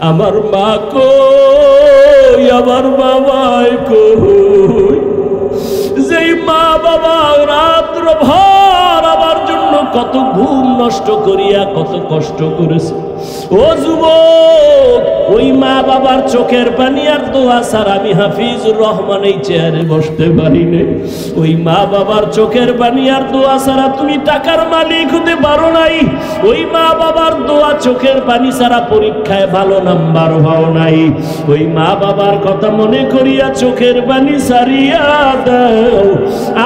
আমার মা কই, আমার বাবাই কই? যেই মা বাবা রাত্র ভর আমার জন্য কত ঘুম নষ্ট করিয়া কত কষ্ট করেছে। ও যুবক, ওই মা বাবার চোখের পানি আর দোয়া ছাড়া আমি হাফিজুর রহমান এই চেয়ারে বসতে পারি না। ওই মা বাবার চোখের পানি আর দোয়া ছাড়া তুমি টাকার মালিক হতে পারো নাই। ওই মা বাবার দোয়া চোখের পানি ছাড়া পরীক্ষায় ভালো নাম্বার পাও নাই। ওই মা বাবার কথা মনে করিয়া চোখের পানি ছাড়িয়া দাও,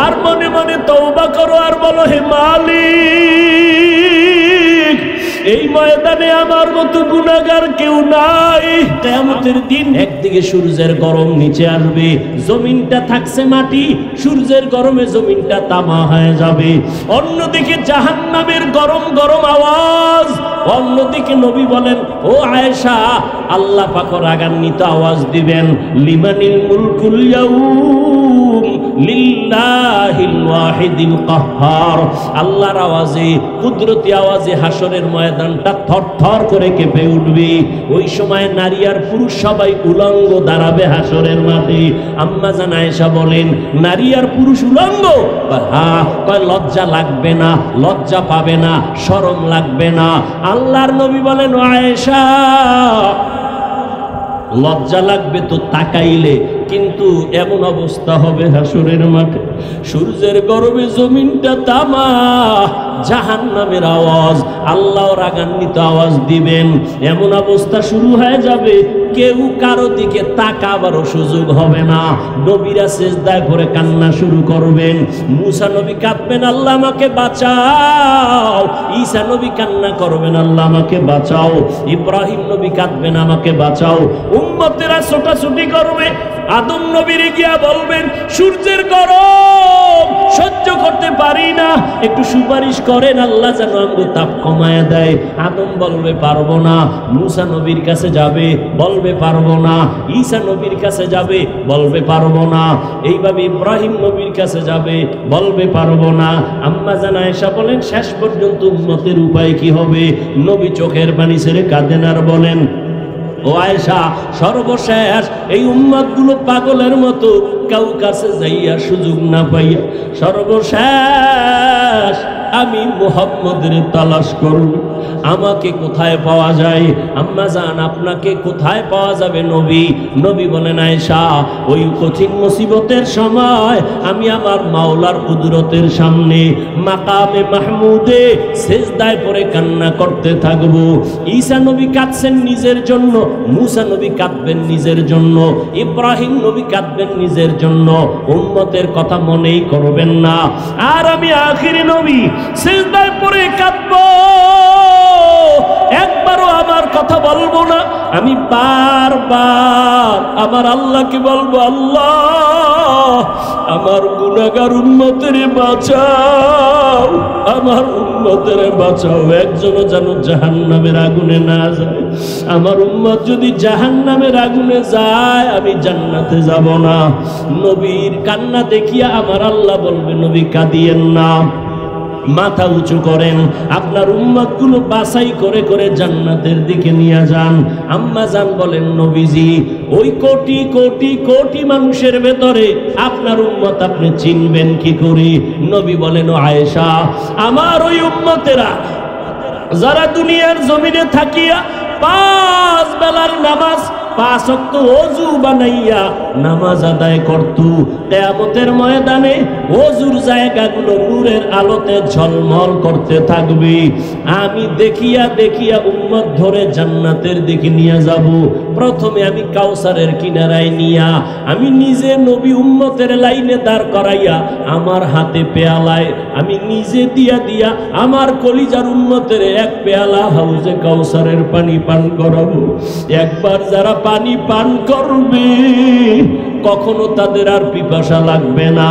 আর মনে মনে তওবা করো আর বলো, হে মালিক, এই ময়দানে আমার মতো গুনাহগার কেউ নাই। কিয়ামতের দিন একদিকে সূর্যের গরম নিচে আসবে, জমিনটা থাকছে মাটি, সূর্যের গরমে জমিনটা তামা হয়ে যাবে। অন্যদিকে জাহান্নামের গরম গরম আওয়াজ। অন্যদিকে নবী বলেন, ও আয়েশা, আল্লাহ পাক রাগান্বিত আওয়াজ দিবেন, লিমানিল মুলকুল ইয়াউম লিল্লাহিল ওয়াহিদিল কাহ্হার। আল্লাহর আওয়াজে, কুদরতি আওয়াজে হাসরের ময়দানটা থরথর করে কেঁপে উঠবে। ওই সময় নারী আর পুরুষ সবাই উলঙ্গ দাঁড়াবে হাসরের মাঠে। আম্মা জান আয়েশা বলেন, নারী আর পুরুষ উলঙ্গ? হ্যাঁ। কয় লজ্জা লাগবে না? লজ্জা পাবে না? শরম লাগবে না? আল্লাহর নবী বলেন, আয়েশা, লজ্জা লাগবে তো তাকাইলে, কিন্তু এমন অবস্থা হবে হাসরের মাঠে, সূর্যের গরমে জমিনটা তামা, জাহান্নামের আওয়াজ, আল্লাহ রাগান্বিত আওয়াজ দিবেন। এমন অবস্থা শুরু হয়ে যাবে, কেউ কারো দিকে তাকাবারও সুযোগ হবে না। নবীরা সিজদায় পড়ে কান্না শুরু করবেন। মুসা নবী কাঁদবেন, আল্লাহ আমাকে বাঁচাও। ঈসা নবী কান্না করবেন, আল্লাহ আমাকে বাঁচাও। ইব্রাহিম নবী কাঁদবেন, আমাকে বাঁচাও। উম্মতেরা ছোটাছুটি করবে। আদম নবীর গিয়া বলবেন, সূর্যের গরম সহ্য করতে পারি না, একটু সুপারিশ করেন আল্লাহ যেন আমাকে তাপ কমায় দেয়। আদম বলবে পারবো না। মুসা নবীর কাছে যাবে, বলবে পারবো না। ঈসা নবীর কাছে যাবে, বলবে পারবো না। এইভাবে ইব্রাহিম নবীর কাছে যাবে, বলবে পারবো না। আম্মা জান আয়েশা বলেন, শেষ পর্যন্ত উম্মতের উপায় কি হবে? নবী চোখের পানি ছেড়ে কাঁদেন আর বলেন, ও আয়েশা, সর্বশেষ এই উম্মতগুলো পাগলের মতো কাউ কাছে যাইয়া সুযোগ না পাইয়া সর্বশেষ আমি মুহাম্মদের তালাশ করব। আমাকে কোথায় পাওয়া যায়? আম্মা জান, আপনাকে কোথায় পাওয়া যাবে নবী? নবী বলেন, আয়েশা, ওই কঠিন মুসিবতের সময় আমি আমার মাওলার কুদরতের সামনে মাকামে মাহমুদে সিজদায় পড়ে কান্না করতে থাকব। ঈসা নবী কাঁদছেন নিজের জন্য, মুসা নবী কাঁদবেন নিজের জন্য, ইব্রাহিম নবী কাঁদবেন নিজের জন্য। উম্মতের কথা মনেই করবেন না। আর আমি আখিরি নবী সিজদায় পড়ে কাঁদব, একবারও আমার কথা বলবো না। আমি বারবার আমার আল্লাহকে বলবো, আল্লাহ, আমার গুনাহগার উম্মতের বাঁচাও, আমার উম্মতের বাঁচাও। একজনও যেন জাহান্নামের আগুনে না যায়। আমার উম্মত যদি জাহান্নামের আগুনে যায়, আমি জান্নাতে যাব না। নবীর কান্না দেখিয়া আমার আল্লাহ বলবে, নবী কাঁদিয়েন না, মাথা উঁচু করেন, আপনার উম্মতগুলো বাছাই করে করে জান্নাতের দিকে নিয়ে যান। আম্মা জান বলেন, নবীজি, ওই কোটি কোটি কোটি মানুষের ভেতরে আপনার উম্মত আপনি চিনবেন কি করে? নবী বলেন, ও আয়েশা, আমার ওই উম্মতেরা যারা দুনিয়ার জমিনে থাকিয়া 5 বেলার নামাজ 5 ওয়াক্ত ওযু বানাইয়া নামাজ আদায় করত, কিয়ামতের ময়দানে ওযুর জায়গাগুলো নূরের আলোতে ঝলমল করতে থাকবে। আমি দেখিয়া দেখিয়া উম্মত ধরে জান্নাতের দিকে নিয়ে যাব। প্রথমে আমি কাউসারের কিনারায় নিয়া আমি নিজে নবী উম্মতের লাইনে দাঁড় করাইয়া আমার হাতে পেয়ালায় আমি নিজে দিয়া দিয়া আমার কলিজার উম্মতের এক পেয়ালা হাউজে কাউসারের পানি পান করাবো। একবার যারা পানি পান করবে কখনো তাদের আর পিপাসা লাগবে না,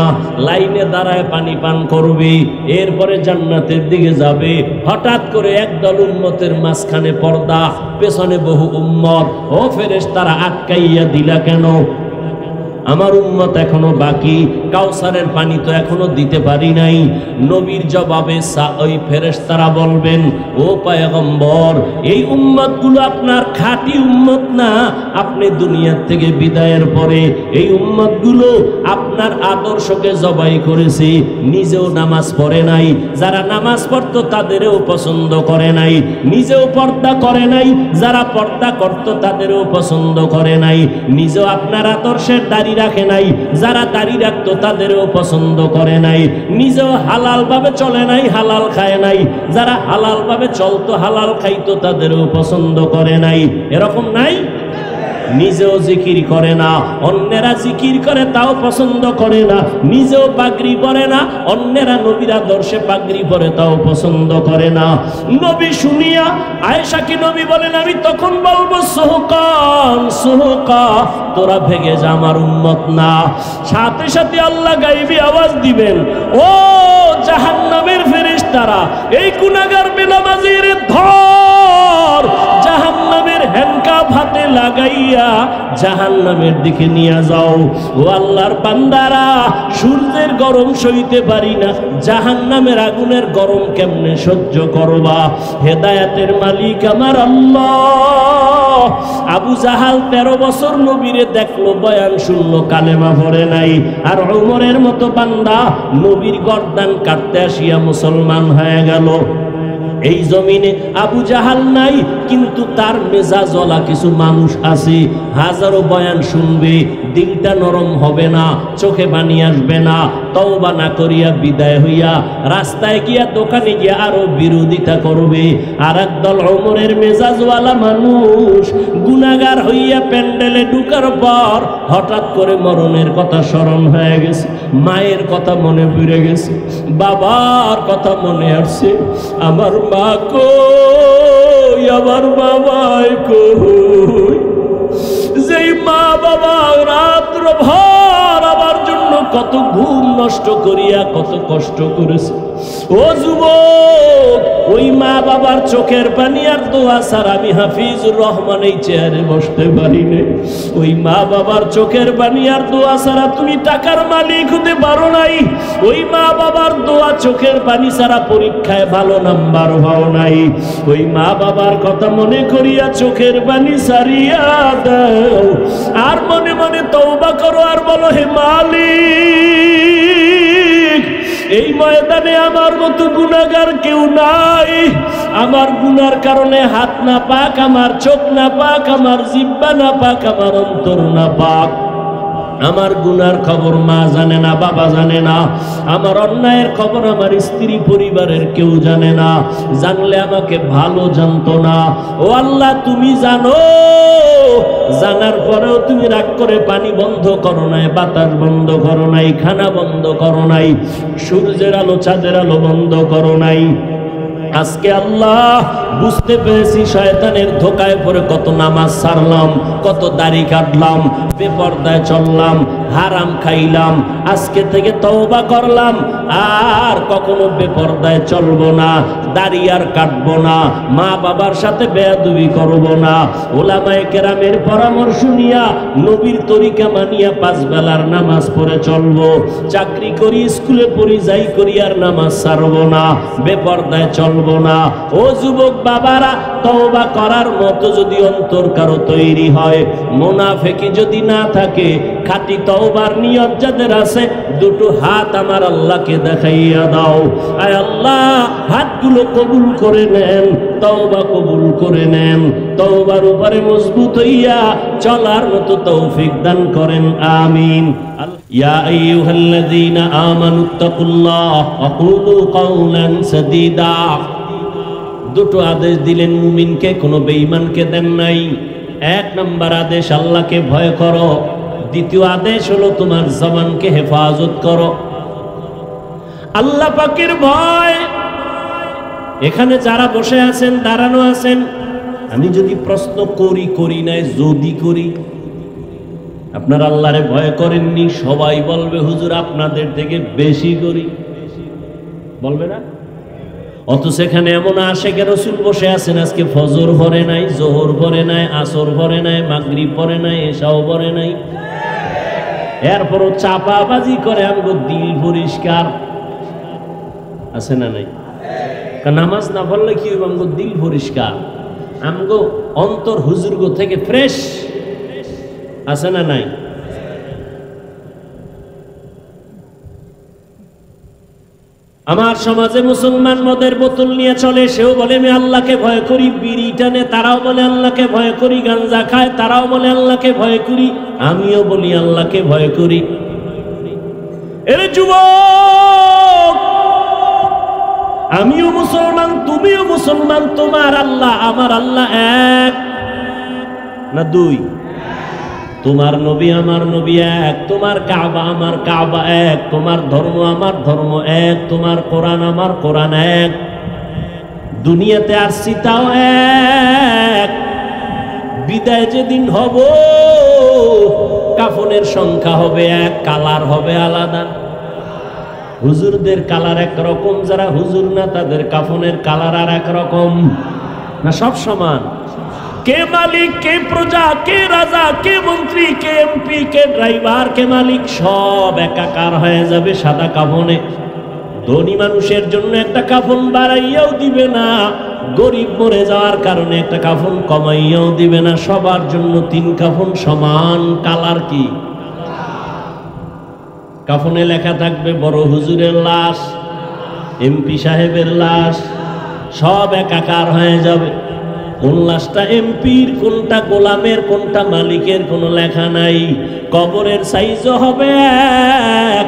লাইনে দাঁড়ায় পানি পান করবে, এরপরে জান্নাতের দিকে যাবে। হঠাৎ করে একদল উম্মতের মাঝখানে পর্দা, পেছনে বহু উম্মত। ও ফেরেশতারা, আটকাইয়া দিলা কেন? আমার উম্মত এখনো বাকি, কাউসারের পানি তো এখনো দিতে পারি নাই। নবীর জবাবে ওই ফেরেশতারা বলবেন, ও পয়গম্বর, এই উম্মতগুলো আপনার খাঁটি উম্মত না। আপনি দুনিয়ার থেকে বিদায়ের পরে এই উম্মতগুলো আপনার আদর্শকে জবাই করেছে, নিজেও নামাজ পড়ে নাই, যারা নামাজ পড়তো তাদেরও পছন্দ করে নাই, নিজেও পর্দা করে নাই, যারা পর্দা করত তাদেরও পছন্দ করে নাই, নিজেও আপনার আদর্শের দাড়ি রাখে নাই, যারা দাড়ি রাখতো তাদেরও পছন্দ করে নাই, নিজেও হালাল ভাবে চলে নাই, হালাল খায় নাই, যারা হালাল ভাবে চলতো হালাল খাইতো তাদেরও পছন্দ করে নাই। এরকম নাই? নিজেও জিকির করে না, অন্যেরা জিকির করে তাও পছন্দ করে না, নিজেও পাগড়ি পরে না, অন্যেরা নবীর আদর্শে পাগড়ি পরে তাও পছন্দ করে না। নবী শুনিয়া আয়েশাকে নবী বলেন, আমি তখন বলবো সুহকান সুহকা, তোরা ভেগে যা, আমার উম্মত না। সাথে সাথে আল্লাহ গাইবি আওয়াজ দিবেন, ও জাহান্নামের ফেরেশতারা, এই গুনাহগার বেনামাজির ধর, জাহান্নামের হ্যান্ডকাপ হাতে লাগাইয়া জাহান্নামের দিকে নিয়ে যাও। ও আল্লাহর বান্দারা, সূর্যের গরম সইতে পারি না, জাহান্নামের আগুনের গরম কেমনে সহ্য করবা? হেদায়েতের মালিক আমার আল্লাহ। আবু জাহাল 13 বছর নবীরে দেখলো, বয়ান শুনলো, কালেমা পড়ে নাই। আর ওমরের মতো বান্দা নবীর গর্দান কাটতে আসিয়া মুসলমান হয়ে গেল। এই জমিনে আবু জাহাল নাই, কিন্তু তার মেজাজওয়ালা কিছু মানুষ আছে, হাজারো বয়ান শুনবে, দিলটা নরম হবে না, চোখে পানি আসবে না, তওবা না করিয়া বিদায় হইয়া রাস্তায় গিয়া দোকানে গিয়া আরো বিরোধিতা করবে। আর একদল ওমরের মেজাজওয়ালা মানুষ গুনাহগার হইয়া প্যান্ডেলে ঢুকার পর হঠাৎ করে মরণের কথা স্মরণ হয়ে গেছে, মায়ের কথা মনে পড়ে গেছে, বাবার কথা মনে আসছে, আমার মা কই, আমার বাবাই কই। যেই মা বাবা রাত্র ভর আমার জন্য কত ঘুম নষ্ট করিয়া কত কষ্ট করেছে, ও যুবক, ওই মা বাবার চোখের পানি আর দোয়া ছাড়া আমি হাফিজুর রহমান এই চেয়ারে বসতে পারি না। ওই মা বাবার চোখের পানি আর দোয়া ছাড়া তুমি টাকার মালিক হতে পারো নাই। ওই মা বাবার দোয়া চোখের পানি ছাড়া পরীক্ষায় ভালো নাম্বার পাও নাই। ওই মা বাবার কথা মনে করিয়া চোখের পানি ছাড়িয়া দাও, আর মনে মনে তওবা করো, আর বলো, হে মালিক, এই ময়দানে আমার মতো গুনাহগার কেউ নাই। আমার গুনার কারণে হাত না পাক, আমার চোখ না পাক, আমার জিহ্বা না পাক, আমার অন্তর না পাক। আমার গুনার খবর মা জানে না, বাবা জানে না, আমার অন্যায়ের খবর আমার স্ত্রী পরিবারের কেউ জানে না, জানলে আমাকে ভালো জানতো না। ও আল্লাহ, তুমি জানো, জানার পরেও তুমি রাগ করে পানি বন্ধ করো নাই, বাতাস বন্ধ করো নাই, খানা বন্ধ করো নাই, সূর্যের আলো চাঁদের আলো বন্ধ করো নাই। আজকে আল্লাহ বুঝতে পেরেছি শয়তানের ধোকায় পড়ে কত নামাজ ছাড়লাম, কত দাড়ি কাটলাম, বেপরদায় চললাম, হারাম খাইলাম। আজকে থেকে তওবা করলাম, আর কখনো বেপরদায় চলবো না, দাড়ি আর কাটবো না, মা বাবার সাথে বেয়াদবি করবো না, ওলামায়ে কেরামের পরামর্শ নিয়া নবীর তরিকা মানিয়া 5 বেলার নামাজ পড়ে চলবো। চাকরি করি, স্কুলে পড়ি, যাই করি, আর নামাজ ছাড়বো না, বেপরদায় চলবো না। ও যুবক বাবারা, তওবা করার মতো যদি অন্তর কারো তৈরি হয়, মুনাফিকি যদি না থাকে, খাঁটি তওবার নিয়ত যাদের আছে, দুটো হাত আমার আল্লাহকে দেখাইয়া দাও। আয় আল্লাহ, হাতগুলো কবুল করে নেন, তওবা কবুল করে নেন, তওবার উপরে মজবুত হইয়া চলার মতো তৌফিক দান করেন, আমিন। ইয়া আইয়ুহাল্লাযীনা আমানুত্তাকুল্লাহ ওয়া কুলু কাওলান সাদীদা। দুটো আদেশ দিলেন মুমিনকে, কোনো বেঈমানকে দেন নাই। 1 নম্বর আদেশ, আল্লাহকে ভয় করো। দ্বিতীয় আদেশ হলো তোমার জবানকে হেফাজত করো। আল্লাহ পাকের ভয়। এখানে যারা বসে আছেন, দাঁড়ানো আছেন, আমি যদি প্রশ্ন করি নাই, যদি করি, আপনার আল্লাহরে ভয় করেননি, সবাই বলবে হুজুর আপনাদের থেকে বেশি করি, বলবে না? অথচ এখানে এমন আশেকে রাসূল বসে আছেন, আজকে ফজর পড়ে নাই, জোহর পড়ে নাই, আসর পড়ে নাই, মাগরিব পড়ে নাই, এশাও পড়ে নাই। এরপরও চাপাবাজি করে আমগো দিল পরিষ্কার আছে না নাই? নামাজ না পড়লে কি হইব? আমগো দিল পরিষ্কার, আমগো অন্তর হুজুরগো থেকে ফ্রেশ আছে না নাই? আমার সমাজে মুসলমান মদের বোতল নিয়ে চলে, সেও বলে আমি আল্লাহকে ভয় করি। বিড়ি টানে, তারাও বলে আল্লাহকে ভয় করি। গাঞ্জা খায়, তারাও বলে আল্লাহকে ভয় করি। আমিও বলি আল্লাহকে ভয় করি। এর যুবক, আমিও মুসলমান, তুমিও মুসলমান। তোমার আল্লাহ আমার আল্লাহ এক না দুই? তোমার নবী আমার নবী এক, তোমার কাবা আমার কাবা এক, তোমার ধর্ম আমার ধর্ম এক, তোমার কোরআন আমার কোরআন এক। দুনিয়াতে আসছি তাও এক। বিদায় যেদিন হব, কাফনের সংখ্যা হবে এক, কালার হবে আলাদা। হুজুরদের কালার একরকম, যারা হুজুর না তাদের কাফনের কালার আর একরকম না? সব সমান? কে মালিক, কে প্রজা, কে রাজা, কে মন্ত্রী, কে এমপি, কে ড্রাইভার, কে মালিক, সব একাকার হয়ে যাবে সাদা কাফনে। ধনী মানুষের জন্য একটা কাফন বাড়াইয়াও দিবে না, গরিব মরে যাওয়ার কারণে একটা কাফন কমাইয়াও দিবে না। সবার জন্য 3 কাফন সমান। কালার কি? কাফনে লেখা থাকবে বড় হুজুরের লাশ, এমপি সাহেবের লাশ, সব একাকার হয়ে যাবে। কোন লাশটা এমপির, কোনটা গোলামের, কোনটা মালিকের কোনো লেখা নাই। কবরের সাইজও হবে এক।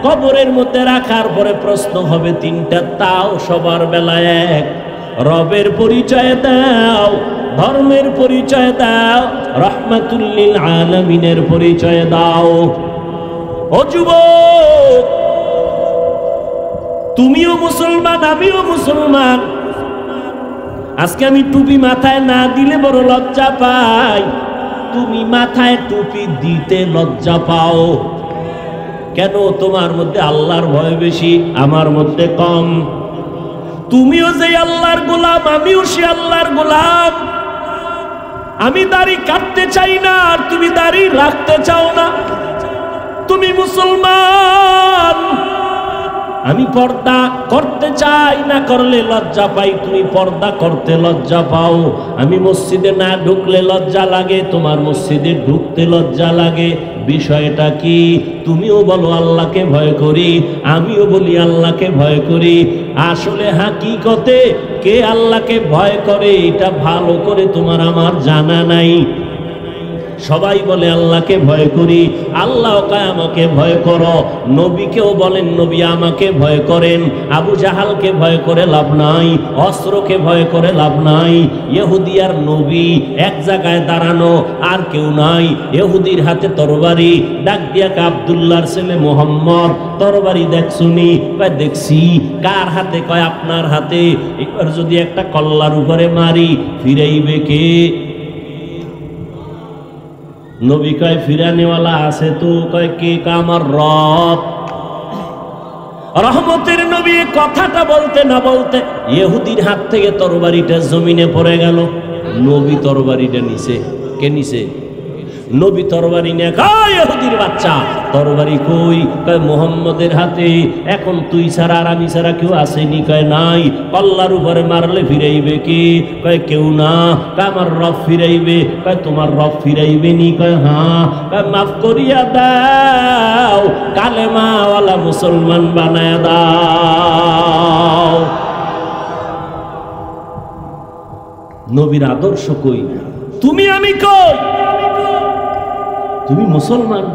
কবরের মধ্যে রাখার পরে প্রশ্ন হবে 3টা, তাও সবার বেলায় এক। রবের পরিচয় দাও, ধর্মের পরিচয় দাও, রাহমাতুল লিল আলামিনের পরিচয় দাও। ও যুবক, তুমিও মুসলমান, আমিও মুসলমান। আজকে আমি টুপি মাথায় না দিলে বড় লজ্জা পাই। তুমি মাথায় টুপি দিতে লজ্জা পাও কেন? তোমার মধ্যে আল্লাহর ভয় বেশি, আমার মধ্যে কম। তুমিও যে আল্লাহর গোলাম, আমিও সে আল্লাহর গোলাম। আমি দাড়ি কাটতে চাই না, আর তুমি দাড়ি রাখতে চাও না। তুমি মুসলমান, আমি পর্দা করতে চাই, না করলে লজ্জা পাই। তুমি পর্দা করতে লজ্জা পাও। আমি মসজিদে না ঢুকলে লজ্জা লাগে, তোমার মসজিদে ঢুকতে লজ্জা লাগে। বিষয়টা কি? তুমিও বলো আল্লাহকে ভয় করি, আমিও বলি আল্লাহকে ভয় করি। আসলে হাকিকতে কে আল্লাহকে ভয় করে এটা ভালো করে তোমার আমার জানা নাই। সবাই বলে আল্লাহকে ভয় করি, আল্লাহ কয় আমাকে ভয় করো। নবীকেও বলেন নবী আমাকে ভয় করেন। আবু জাহালকে ভয় করে লাভ নাই, অস্ত্রকে ভয় করে লাভ নাই। ইহুদি আর নবী এক জায়গায় দাঁড়ানো, আর কেউ নাই। ইহুদির হাতে তরবারি, ডাক দিয়া কা আব্দুল্লাহর ছেলে মোহাম্মদ, তরবারি দেখছুনি? কয় দেখছি। কার হাতে? কয় আপনার হাতে। এবার যদি একটা কল্লার উপরে মারি, ফিরাইবে কে? নবী কয় ফিরানেওয়ালা আছে তো। কয় কে? আমার রব। রহমতের নবী কথাটা বলতে না বলতে ইহুদির হাত থেকে তরবারিটা জমিনে পড়ে গেল। নবী তরবারিটা নিছে। কে নিছে? নবী তরবারি নিয়ে কয় ইহুদির বাচ্চা তরবারি কই? কয় মুহাম্মদের হাতে। এখন তুই ছাড়া আর আমি ছাড়া কেউ আসেনি? কয় নাই। কল্লার উপরে মারলে ফিরাইবে কে? কয় কেউ না। কয় আমার রব ফিরাইবে। কয় তোমার রব ফিরাইবে নি? কয় হ্যাঁ। কয় মাফ করিয়া দাও, কালেমাওয়ালা মুসলমান বানায় দাও। নবীর আদর্শ কই? তুমি আমি কই? তুমি মুসলমান,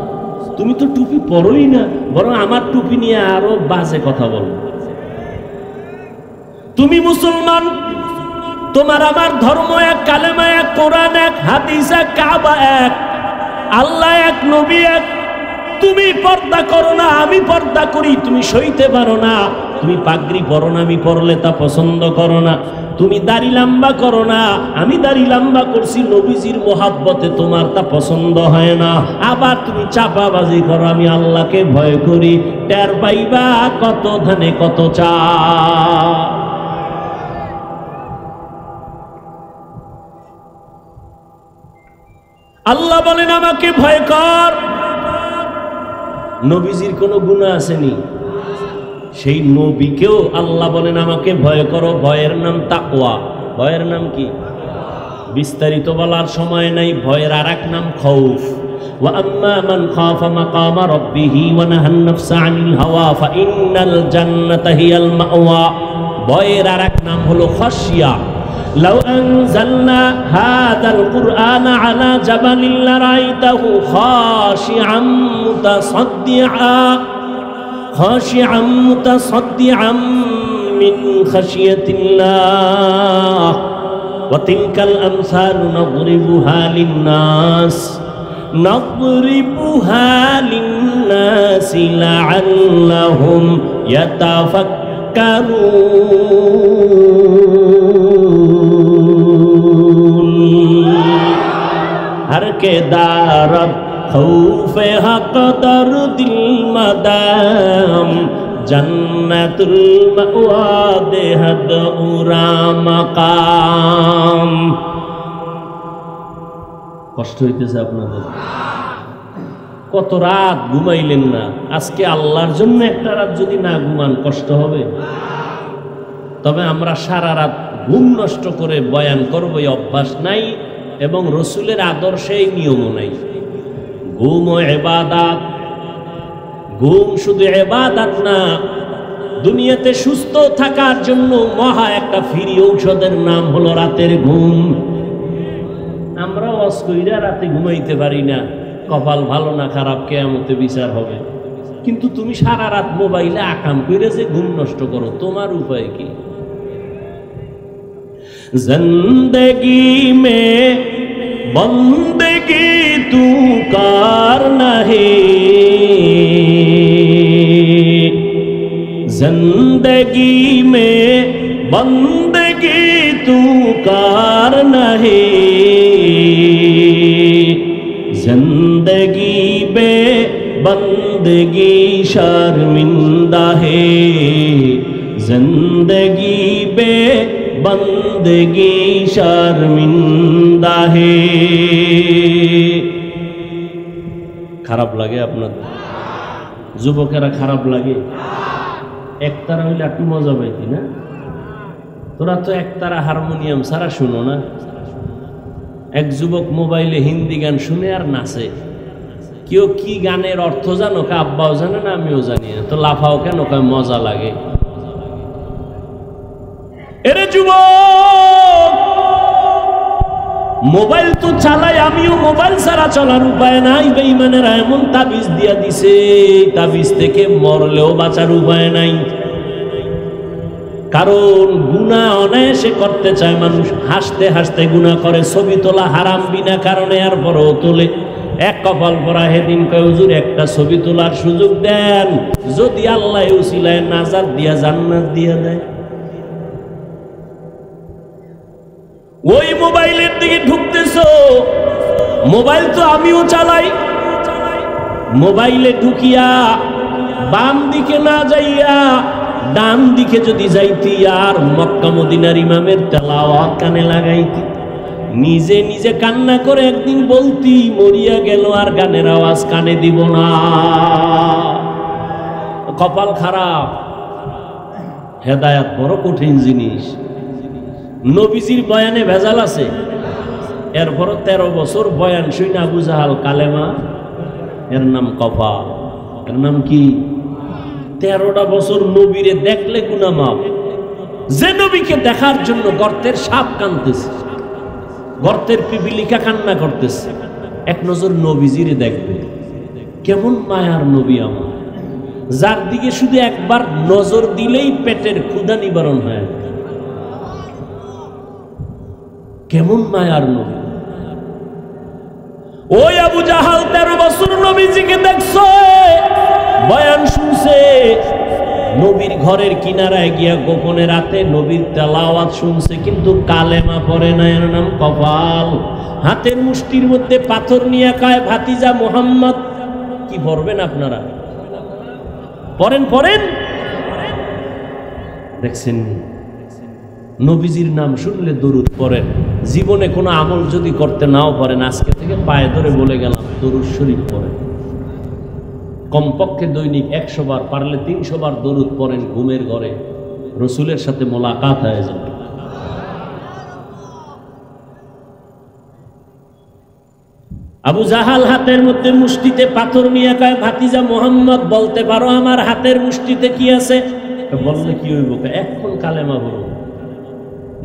তুমি তো টুপি পরোই না, বরং আমার টুপি নিয়ে আরো বাজে কথা বলো। তুমি মুসলমান, তোমার আমার ধর্ম এক, কালেমা এক, কোরআন এক, হাদিস এক, কাবা এক, আল্লাহ এক, নবী এক। তুমি পর্দা করো না, আমি পর্দা করি, তুমি সইতে পারো না। তুমি পাগড়ি পরো না, আমি পরলে তা পছন্দ করো না। তুমি দাড়ি লম্বা করো না, আমি দাড়ি লম্বা করছি নবীজির মোহাব্বতে, তোমার তা পছন্দ হয় না। আবার তুমি চাপাবাজি করো, আমি আল্লাহকে ভয় করি। টের পাইবা কত ধানে কত চাল। আল্লাহ বলেন আমাকে ভয় কর, নবীজির কোনো গুনাহ আসেনি? সেই নবীকেও আল্লাহ বলেন আমাকে ভয় করো, ভয়ের নাম তাকওয়া। ভয়ের নাম কি? বিস্তারিত বলার সময় নাই। ভয়ের আর এক নাম খৌফ। ওয়া আম্মা মান খাফা মাকামা রাব্বিহি ওয়া নাহান নাফসা আনিল হাওয়া ফাইন্নাল জান্নাতা হিয়াল মাওয়া। ভয়ের আর এক নাম হলো খাশিয়া। লাউ আনজালনা হাযাল কুরআনা আলা জাবালিন লারাইতাহু খাশিআম মুতাসাদ্দিআম মিন খাশিয়াতিল্লাহ ওয়া তিলকাল আমসালু নাদরিবুহা লিন্নাস লাআল্লাহুম ইয়াতাফাক্কারুন। हर के दारब खौफे हक दर्दिल मदाम जन्नतुल मअवा देहद उरा मकाम। কষ্ট হইতেছে আপনাদের? কত রাত ঘুমাইলেন না? আজকে আল্লাহর জন্য একটা রাত যদি না ঘুমান কষ্ট হবে। তবে আমরা সারা রাত ঘুম নষ্ট করে বয়ান করবো এই অভ্যাস নাই, এবং রসুলের আদর্শে এই নিয়মও নাই। ঘুম ও ইবাদত। ঘুম শুধু ইবাদত না, দুনিয়াতে সুস্থ থাকার জন্য মহা একটা ফ্রি ঔষধের নাম হলো রাতের ঘুম। আমরা ওয়াজ কইরা রাতে ঘুমাইতে পারি না, কপাল ভালো না খারাপ কিয়ামতে বিচার হবে। কিন্তু তুমি সারা রাত মোবাইলে আকাম কইরা যে ঘুম নষ্ট করো, তোমার উপায় কি? जिंदगी में बंदगी तू करना है, जिंदगी में बंदगी तू करना है, जिंदगी बे बंदगी शर्मिंदा है, जिंदगी बे बंदगी शर्मिंदा है। খারাপ লাগে আপনাদের? যুবকেরা খারাপ লাগে? একতারা হইলে একটু মজা পাইতি না? তোরা তো একতারা হারমোনিয়াম ছাড়া শুনো না। এক যুবক মোবাইলে হিন্দি গান শুনে আর নাচে। কেউ কি গানের অর্থ জানো? কা আব্বাও জানে না, আমিও জানি না, তো লাফাও কেন? কয় মজা লাগে। এরে যুবক, মোবাইল তো চালাই, আমিও মোবাইল ছাড়া চলার উপায় নাই। বেঈমানেরা এমন তাবিজ দিয়া দিছে, তাবিজ থেকে মরলেও বাঁচার উপায় নাই। কারণ গুনাহ অনায়াসে করতে চায় মানুষ, হাসতে হাসতে গুনাহ করে। ছবি তোলা হারাম বিনা কারণে, আর পরও তোলে। এক কপাল পরা হেদিন কয় হুজুর একটা ছবি তোলার সুযোগ দেন, যদি আল্লাহ উসিলায় নাজাত দিয়া জান্নাত দিয়া দেয়। ওই মোবাইলের দিকে ঢুকতেছো। মোবাইল তো আমিও চালাই। মোবাইলে ঢুকিয়া বাম দিকে না যাইয়া ডান দিকে যদি যাইতি, আর মক্কা মদিনার ইমামের তেলাওয়াত কানে লাগাইতি, নিজে নিজে কান্না করে একদিন বলতি মরিয়া গেল আর গানের আওয়াজ কানে দিব না। কপাল খারাপ। হেদায়েত বড় কঠিন জিনিস। নবীজির বয়ানে ভেজাল আছে। এরপর 13 বছর বয়ান শুনে আবু জাহাল কালেমা, এর নাম কপাল। এর নাম কি? 13টা বছর নবীরে দেখলে গুনাহ মাফ। যে নবীকে দেখার জন্য গর্তের সাপ কাঁদতেছে, গর্তের পিপিলিকা কান্না করতেছে, এক নজর নবীজিরে দেখবে। কেমন মায়ার নবী আমার, যার দিকে শুধু একবার নজর দিলেই পেটের ক্ষুধা নিবারণ হয়। কেমন মায়ার নবী। ওই আবু জাহাল 13 বছর নবীজিকে দেখছে, বয়ান শুনছে। নবীর ঘরের কিনারায় গিয়া গোপনে রাতে নবীর তেলাওয়াত শুনছে, কিন্তু কালেমা পড়ে না। এর নাম কপাল। হাতের মুষ্টির মধ্যে পাথর নিয়ে কয় ভাতিজা মুহাম্মদ। কি পড়বেন আপনারা? পড়েন পড়েন। দেখছেন নবীজির নাম শুনলে দরুদ পড়েন। জীবনে কোনো আমল যদি করতে নাও পারেন, আজকে থেকে পায়ে ধরে বলে গেলাম দরুদ শরীফ পড়েন। কমপক্ষে দৈনিক 100 বার, পারলে 300 বার দরুদ পড়েন, ঘুমের ঘরে রসুলের সাথে মোলাকাত হয়ে যাবে। আবু জাহাল হাতের মধ্যে মুষ্টিতে পাথর নিয়ে কয়, ভাতিজা মোহাম্মদ বলতে পারো আমার হাতের মুষ্টিতে কি আছে? বললে কি হইব? এখন কালেমা বলো।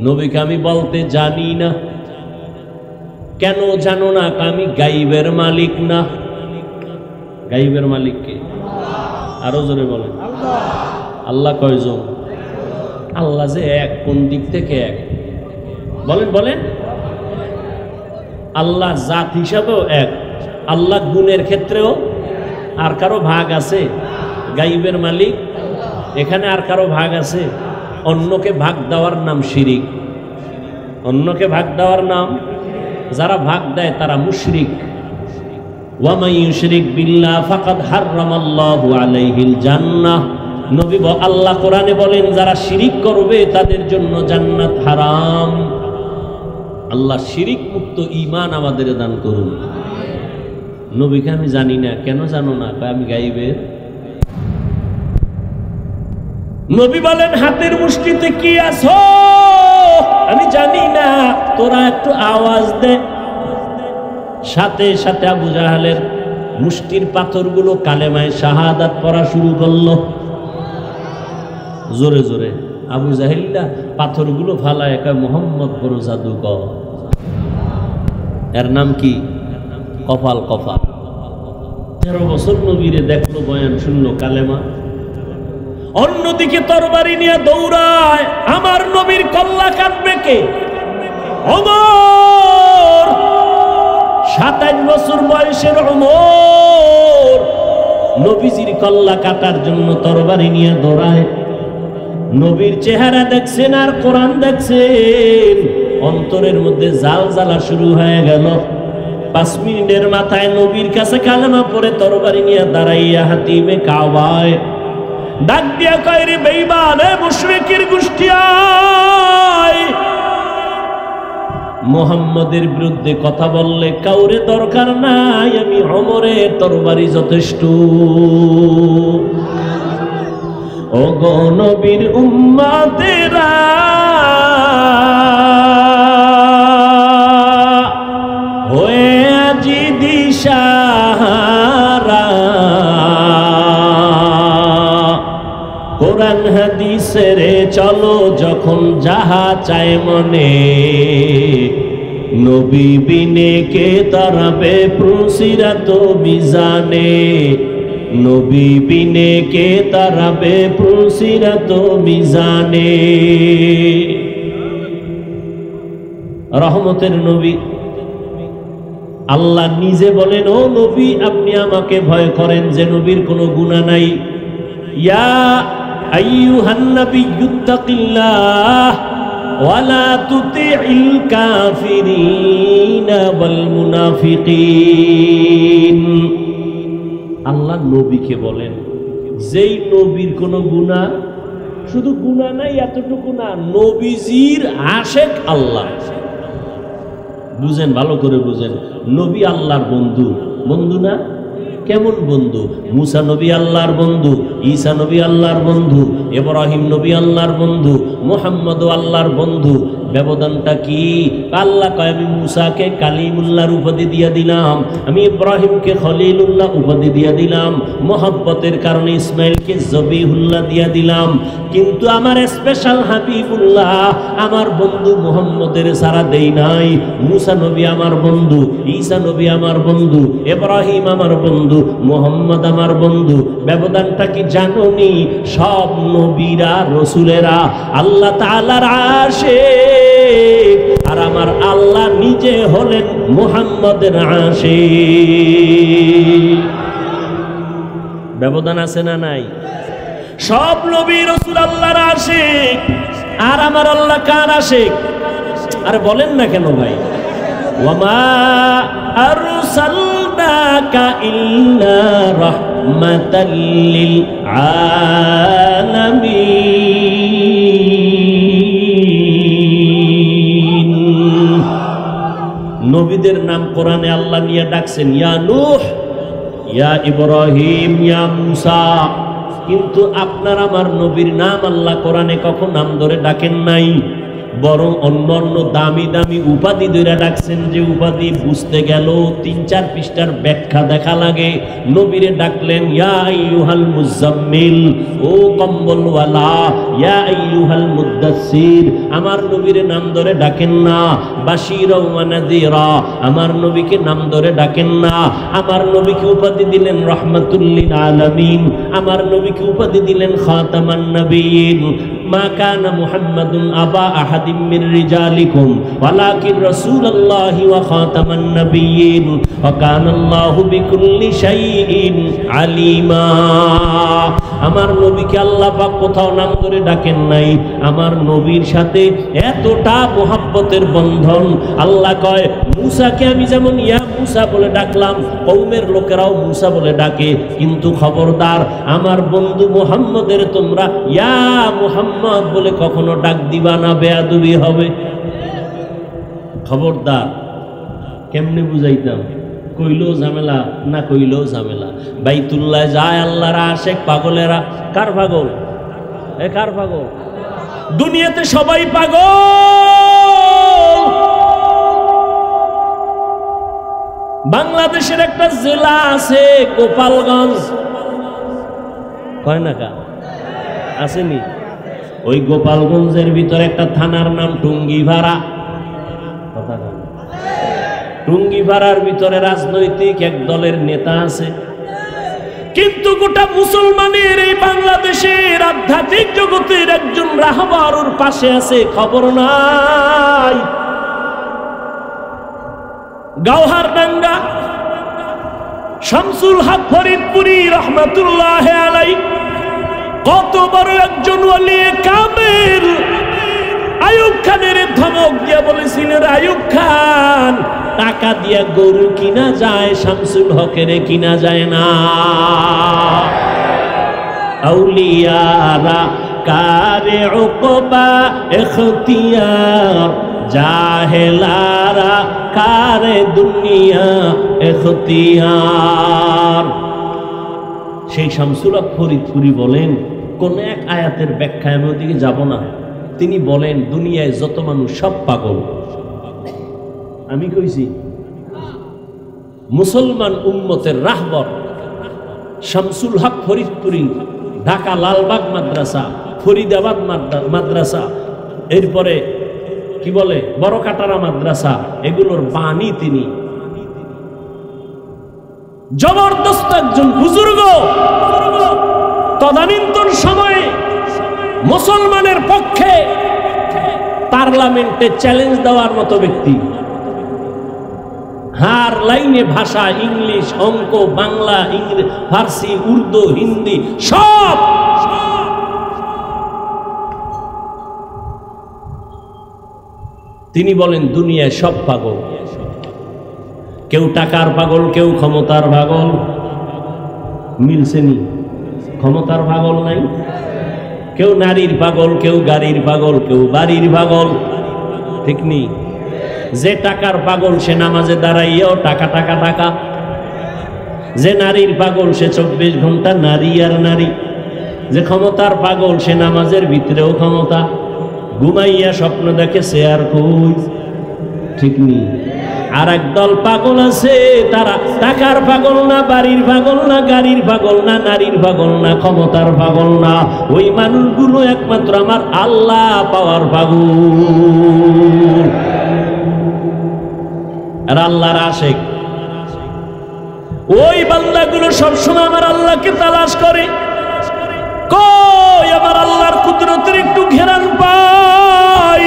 নবীকে আমি বলতে জানি না। কেন জানো না? আমি গাইবের মালিক না। গাইবের মালিক কে? আরো জোরে বলেন। আল্লাহ কয়জন? আল্লাহ যে এক, কোন দিক থেকে এক? বলেন বলেন। আল্লাহ জাত হিসাবেও এক, আল্লাহ গুণের ক্ষেত্রেও। আর কারো ভাগ আছে? গাইবের মালিক এখানে আর কারো ভাগ আছে? অন্যকে ভাগ দেওয়ার নাম শিরিক। অন্যকে ভাগ দেওয়ার নাম, যারা ভাগ দেয় তারা মুশরিক। ওয়া মান ইউশরিক বিল্লাহ ফাকাদ হারামাল্লাহু আলাইহিল জান্নাহ। নবী আল্লাহ কোরআনে বলেন, যারা শিরিক করবে তাদের জন্য জান্নাত হারাম। আল্লাহ শিরিক মুক্ত ঈমান আমাদের দান করুন। নবীকে আমি জানি না। কেন জানো না? আমি গাইবের। নবী বলেন, হাতের মুষ্টিতে কি আছো? আমি জানি না। তোরা একটু আওয়াজ দে। সাথে সাথে আবু জাহালের মুষ্টির পাথরগুলো কালেমায়ে শাহাদাত পড়া শুরু করলো জোরে জোরে। আবু জাহেলটা পাথরগুলো ফালায় কয়, মোহাম্মদ বড় জাদুকর। এর নাম কি? কপাল কপাল। 13 বছর নবীরে দেখলো, বয়ান শুনলো, কালেমা। অন্যদিকে তরবারি নিয়ে দৌড়ায়। আমার নবীর কল্লা কাটবে কে? ওমর। 27 বছর বয়সের ওমর নবীজির কল্লা কাটার জন্য তরবারি নিয়ে দৌড়ায়। নবীর চেহারা দেখছেন আর কোরআন দেখছেন, অন্তরের মধ্যে জাল জ্বালা শুরু হয়ে গেল। 5 মিনিটের মাথায় নবীর কাছে কালেমা পড়ে তরবারি নিয়ে দাঁড়াইয়া হাতিমে কাবায় ডাক দিয়া কয়, রে বেঈমান, এ মুশরিকের গোষ্ঠী, আয়। মুহাম্মদের বিরুদ্ধে কথা বললে কাউরে দরকার নাই, আমি ওমরের তরবারি যথেষ্ট। ও গো নবীর উম্মতেরা, হয়ে আজি দিশাহারা, কোরআন হাদিসের চলো যখন যাহা চায় মনে, নবী বিনে কে তারাবে প্রসিরাত মিজানে, নবী বিনে কে তারাবে প্রসিরাত মিজানে। রহমতের নবী আল্লাহ নিজে বলেন, ও নবী আপনি আমাকে ভয় করেন যে নবীর কোনো গুনাহ নাই। ইয়া আইয়ুহান নাবিয়্যুত্তাকিল্লাহ ওয়ালা তুতিইল কাফিরিনা ওয়াল মুনাফিকিন। আল্লাহ নবীকে বলেন, যেই নবীর কোনো গুনাহ, শুধু গুনাহ নাই এতটুকু না, নবীজির আশেক আল্লাহ। বুঝেন, ভালো করে বুঝেন। নবী আল্লাহর বন্ধু। বন্ধু না? কেমন বন্ধু? মুসা নবী আল্লাহর বন্ধু, ঈসা নবী আল্লাহর বন্ধু, ইব্রাহিম নবী আল্লাহর বন্ধু, মুহাম্মদ আল্লাহর বন্ধু। ব্যবধানটা কি? আল্লাহ কয়, আমি মুসাকে কালিমুল্লাহর উপাধি দিয়ে দিলাম, আমি ইব্রাহিমকে খলিলুল্লাহ উপাধি দিয়ে দিলাম, মোহাব্বতের কারণে ইসমাইলকে জবিহুল্লাহ দিয়ে দিলাম, কিন্তু আমার স্পেশাল হাবিবুল্লাহ আমার বন্ধু মুহাম্মদের সারা দেই নাই। মুসা নবী আমার বন্ধু, ঈসা নবী আমার বন্ধু, ইব্রাহিম আমার বন্ধু, মুহাম্মদ আমার বন্ধু। ব্যবধানটা কি জানোনি? সব নবীরা রসুলেরা আল্লাহ তাআলার আশিক, আর আমার আল্লাহ নিজে হলেন মুহাম্মদের আশিক। ব্যবধান আছে না নাই? সব নবী রাসূল আল্লাহর আশিক, আর আমার আল্লাহ কার আশিক? আরে বলেন না কেন ভাই? ওয়ামা আরসালনাকা ইল্লা রাহমাতাল লিল আলামিন। নবীদের নাম কোরআনে আল্লাহ নিয়ে ডাকছেন, ইয়া নূহ ইয়া ইব্রাহিম ইয়া মুসা, কিন্তু আপনার আমার নবীর নাম আল্লাহ কোরআনে কখন নাম ধরে ডাকেন নাই, বরং অন্য অন্য দামি দামি উপাধি ধরে ডাকছেন, যে উপাধি বুঝতে গেল ৩-৪ পৃষ্ঠার ব্যাখ্যা দেখা লাগে। নবীরে ডাকলেন ইয়া আইয়ুহাল মুজাম্মিল, ও কম্বলওয়ালা, ইয়া আইয়ুহাল মুদ্দাসসির, আমার নবীরে নাম ধরে ডাকেন না। বাশীরা ওয়া নাযীরা, আমার নবীকে নাম ধরে ডাকেন না। আমার নবীকে উপাধি দিলেন রাহমাতুল লিল আলামিন, আমার নবীকে উপাধি দিলেন খাতামান নবিয়্যিন। মা কানা মুহাম্মাদুন আবা আহাদিম মির রিজালিকুম ওয়ালাকিন রাসূলুল্লাহি ওয়া খাতামান নাবিয়্যিন ওয়া কানাল্লাহু বিকুল্লি শাইইন আলিমা। আমার নবীকে আল্লাহ পাক কোথাও নাম ধরে ডাকেন নাই। আমার নবীর সাথে এতটা মোহাব্বতের বন্ধন, আল্লাহ কয় মুসাকে আমি যেমন ইয়া মুসা বলে ডাকলাম, কওমের লোকেরাও মুসা বলে ডাকে, কিন্তু খবরদার আমার বন্ধু মুহাম্মদের তোমরা ইয়া মুহাম্মদ বলে কখনো ডাক দিবা না, বেয়াদবি হবে। খবরদার। কেমনে বুঝাইতাম? কইলেও ঝামেলা, না কইলেও ঝামেলা। বাইতুল্লাহ যায় আল্লাহর আশেক পাগলেরা। কার পাগল? কার পাগল? দুনিয়াতে সবাই পাগল। বাংলাদেশের একটা জেলা আছে গোপালগঞ্জ, কয় না কা আসেনি? ওই গোপালগঞ্জের ভিতরে একটা থানার নাম টুঙ্গিপাড়া। কথা বল। টুঙ্গিপাড়ার ভিতরে রাজনৈতিক এক দলের নেতা আছে, কিন্তু গোটা মুসলমানের এই বাংলাদেশের আধ্যাত্মিক জগতের একজন রাহবার ওর পাশে আছে, খবর নাই। গাওহারডাঙ্গা শামসুল হক ফরিদপুরি রহমাতুল্লাহ আলাইহি কত বড় একজন ওলি কামেল। আইয়ুব খানের ধমক দিয়ে বলেছিলেন, আইয়ুব খান টাকা দিয়ে গরু কিনা যায়, শামসুল হকের কিনা যায় না। আউলিয়ারা কারে উকবা ইখতিয়ার, জাহেলারা কারে দুনিয়া ইখতিয়ার। সেই শামসুল হক ফরিদপুরি বলেন, কোন এক আয়াতের ব্যাখ্যা আমি ওদিকে যাব না। তিনি বলেন দুনিয়ায় যত মানুষ সব পাগল। আমি কইছি মুসলমান উম্মতের রাহবর শামসুল হক ফরিদপুরি, ঢাকা লালবাগ মাদ্রাসা, ফরিদাবাদ মাদ্রাসা, এরপরে কি বলে বড়কাটারা মাদ্রাসা, এগুলোর বাণী তিনি। জবরদস্ত একজন বুজুর্গ, তদানীন্তন সময়ে মুসলমানের পক্ষে পার্লামেন্টে চ্যালেঞ্জ দেওয়ার মতো ব্যক্তি। হার লাইনে ভাষা, ইংলিশ, অঙ্ক, বাংলা, ফার্সি, উর্দু, হিন্দি সব। তিনি বলেন দুনিয়ায় সব পাগল, কেউ টাকার পাগল, কেউ ক্ষমতার পাগল। মিলছেনি? ক্ষমতার পাগল নাই। কেউ নারীর পাগল, কেউ গাড়ির পাগল, কেউ বাড়ির পাগল, ঠিক নেই? যে টাকার পাগল সে নামাজে দাঁড়াইয়াও টাকা টাকা টাকা। যে নারীর পাগল সে 24 ঘন্টা নারী আর নারী। যে ক্ষমতার পাগল সে নামাজের ভিতরেও ক্ষমতা। ঘুমাইয়া স্বপ্ন দেখে সে আর কই, ঠিক নেই? আর একদল পাগল আছে, তারা টাকার পাগল না, বাড়ির পাগল না, গাড়ির পাগল না, নারীর পাগল না, ক্ষমতার পাগল না। ওই মানুষগুলো একমাত্র আমার আল্লাহ পাওয়ার পাগল আর আল্লাহর আশেক। ওই বান্দাগুলো সবসময় আমার আল্লাহকে তালাশ করে, কই আমার আল্লাহর কুদরতের একটু ঘেরান পাই।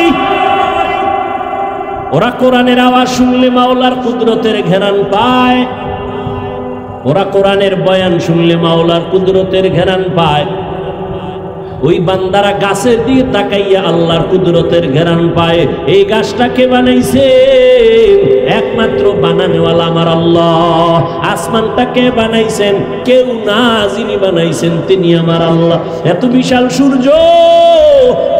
ওরা কোরআনের আওয়াজ শুনলে মাওলার কুদরতের ঘেরান পায়, ওরা কোরআনের বয়ান শুনলে মাওলার কুদরতের ঘেরান পায়। ওই বান্দারা গাছের দিকে তাকাইয়া আল্লাহর কুদরতের ঘেরান পায়। এই গাছটা কে বানাইছে? একমাত্র বানানেওয়ালা আমার আল্লাহ। আসমানটা কে বানাইছেন? কেউ না, যিনি বানাইছেন তিনি আমার আল্লাহ। এত বিশাল সূর্য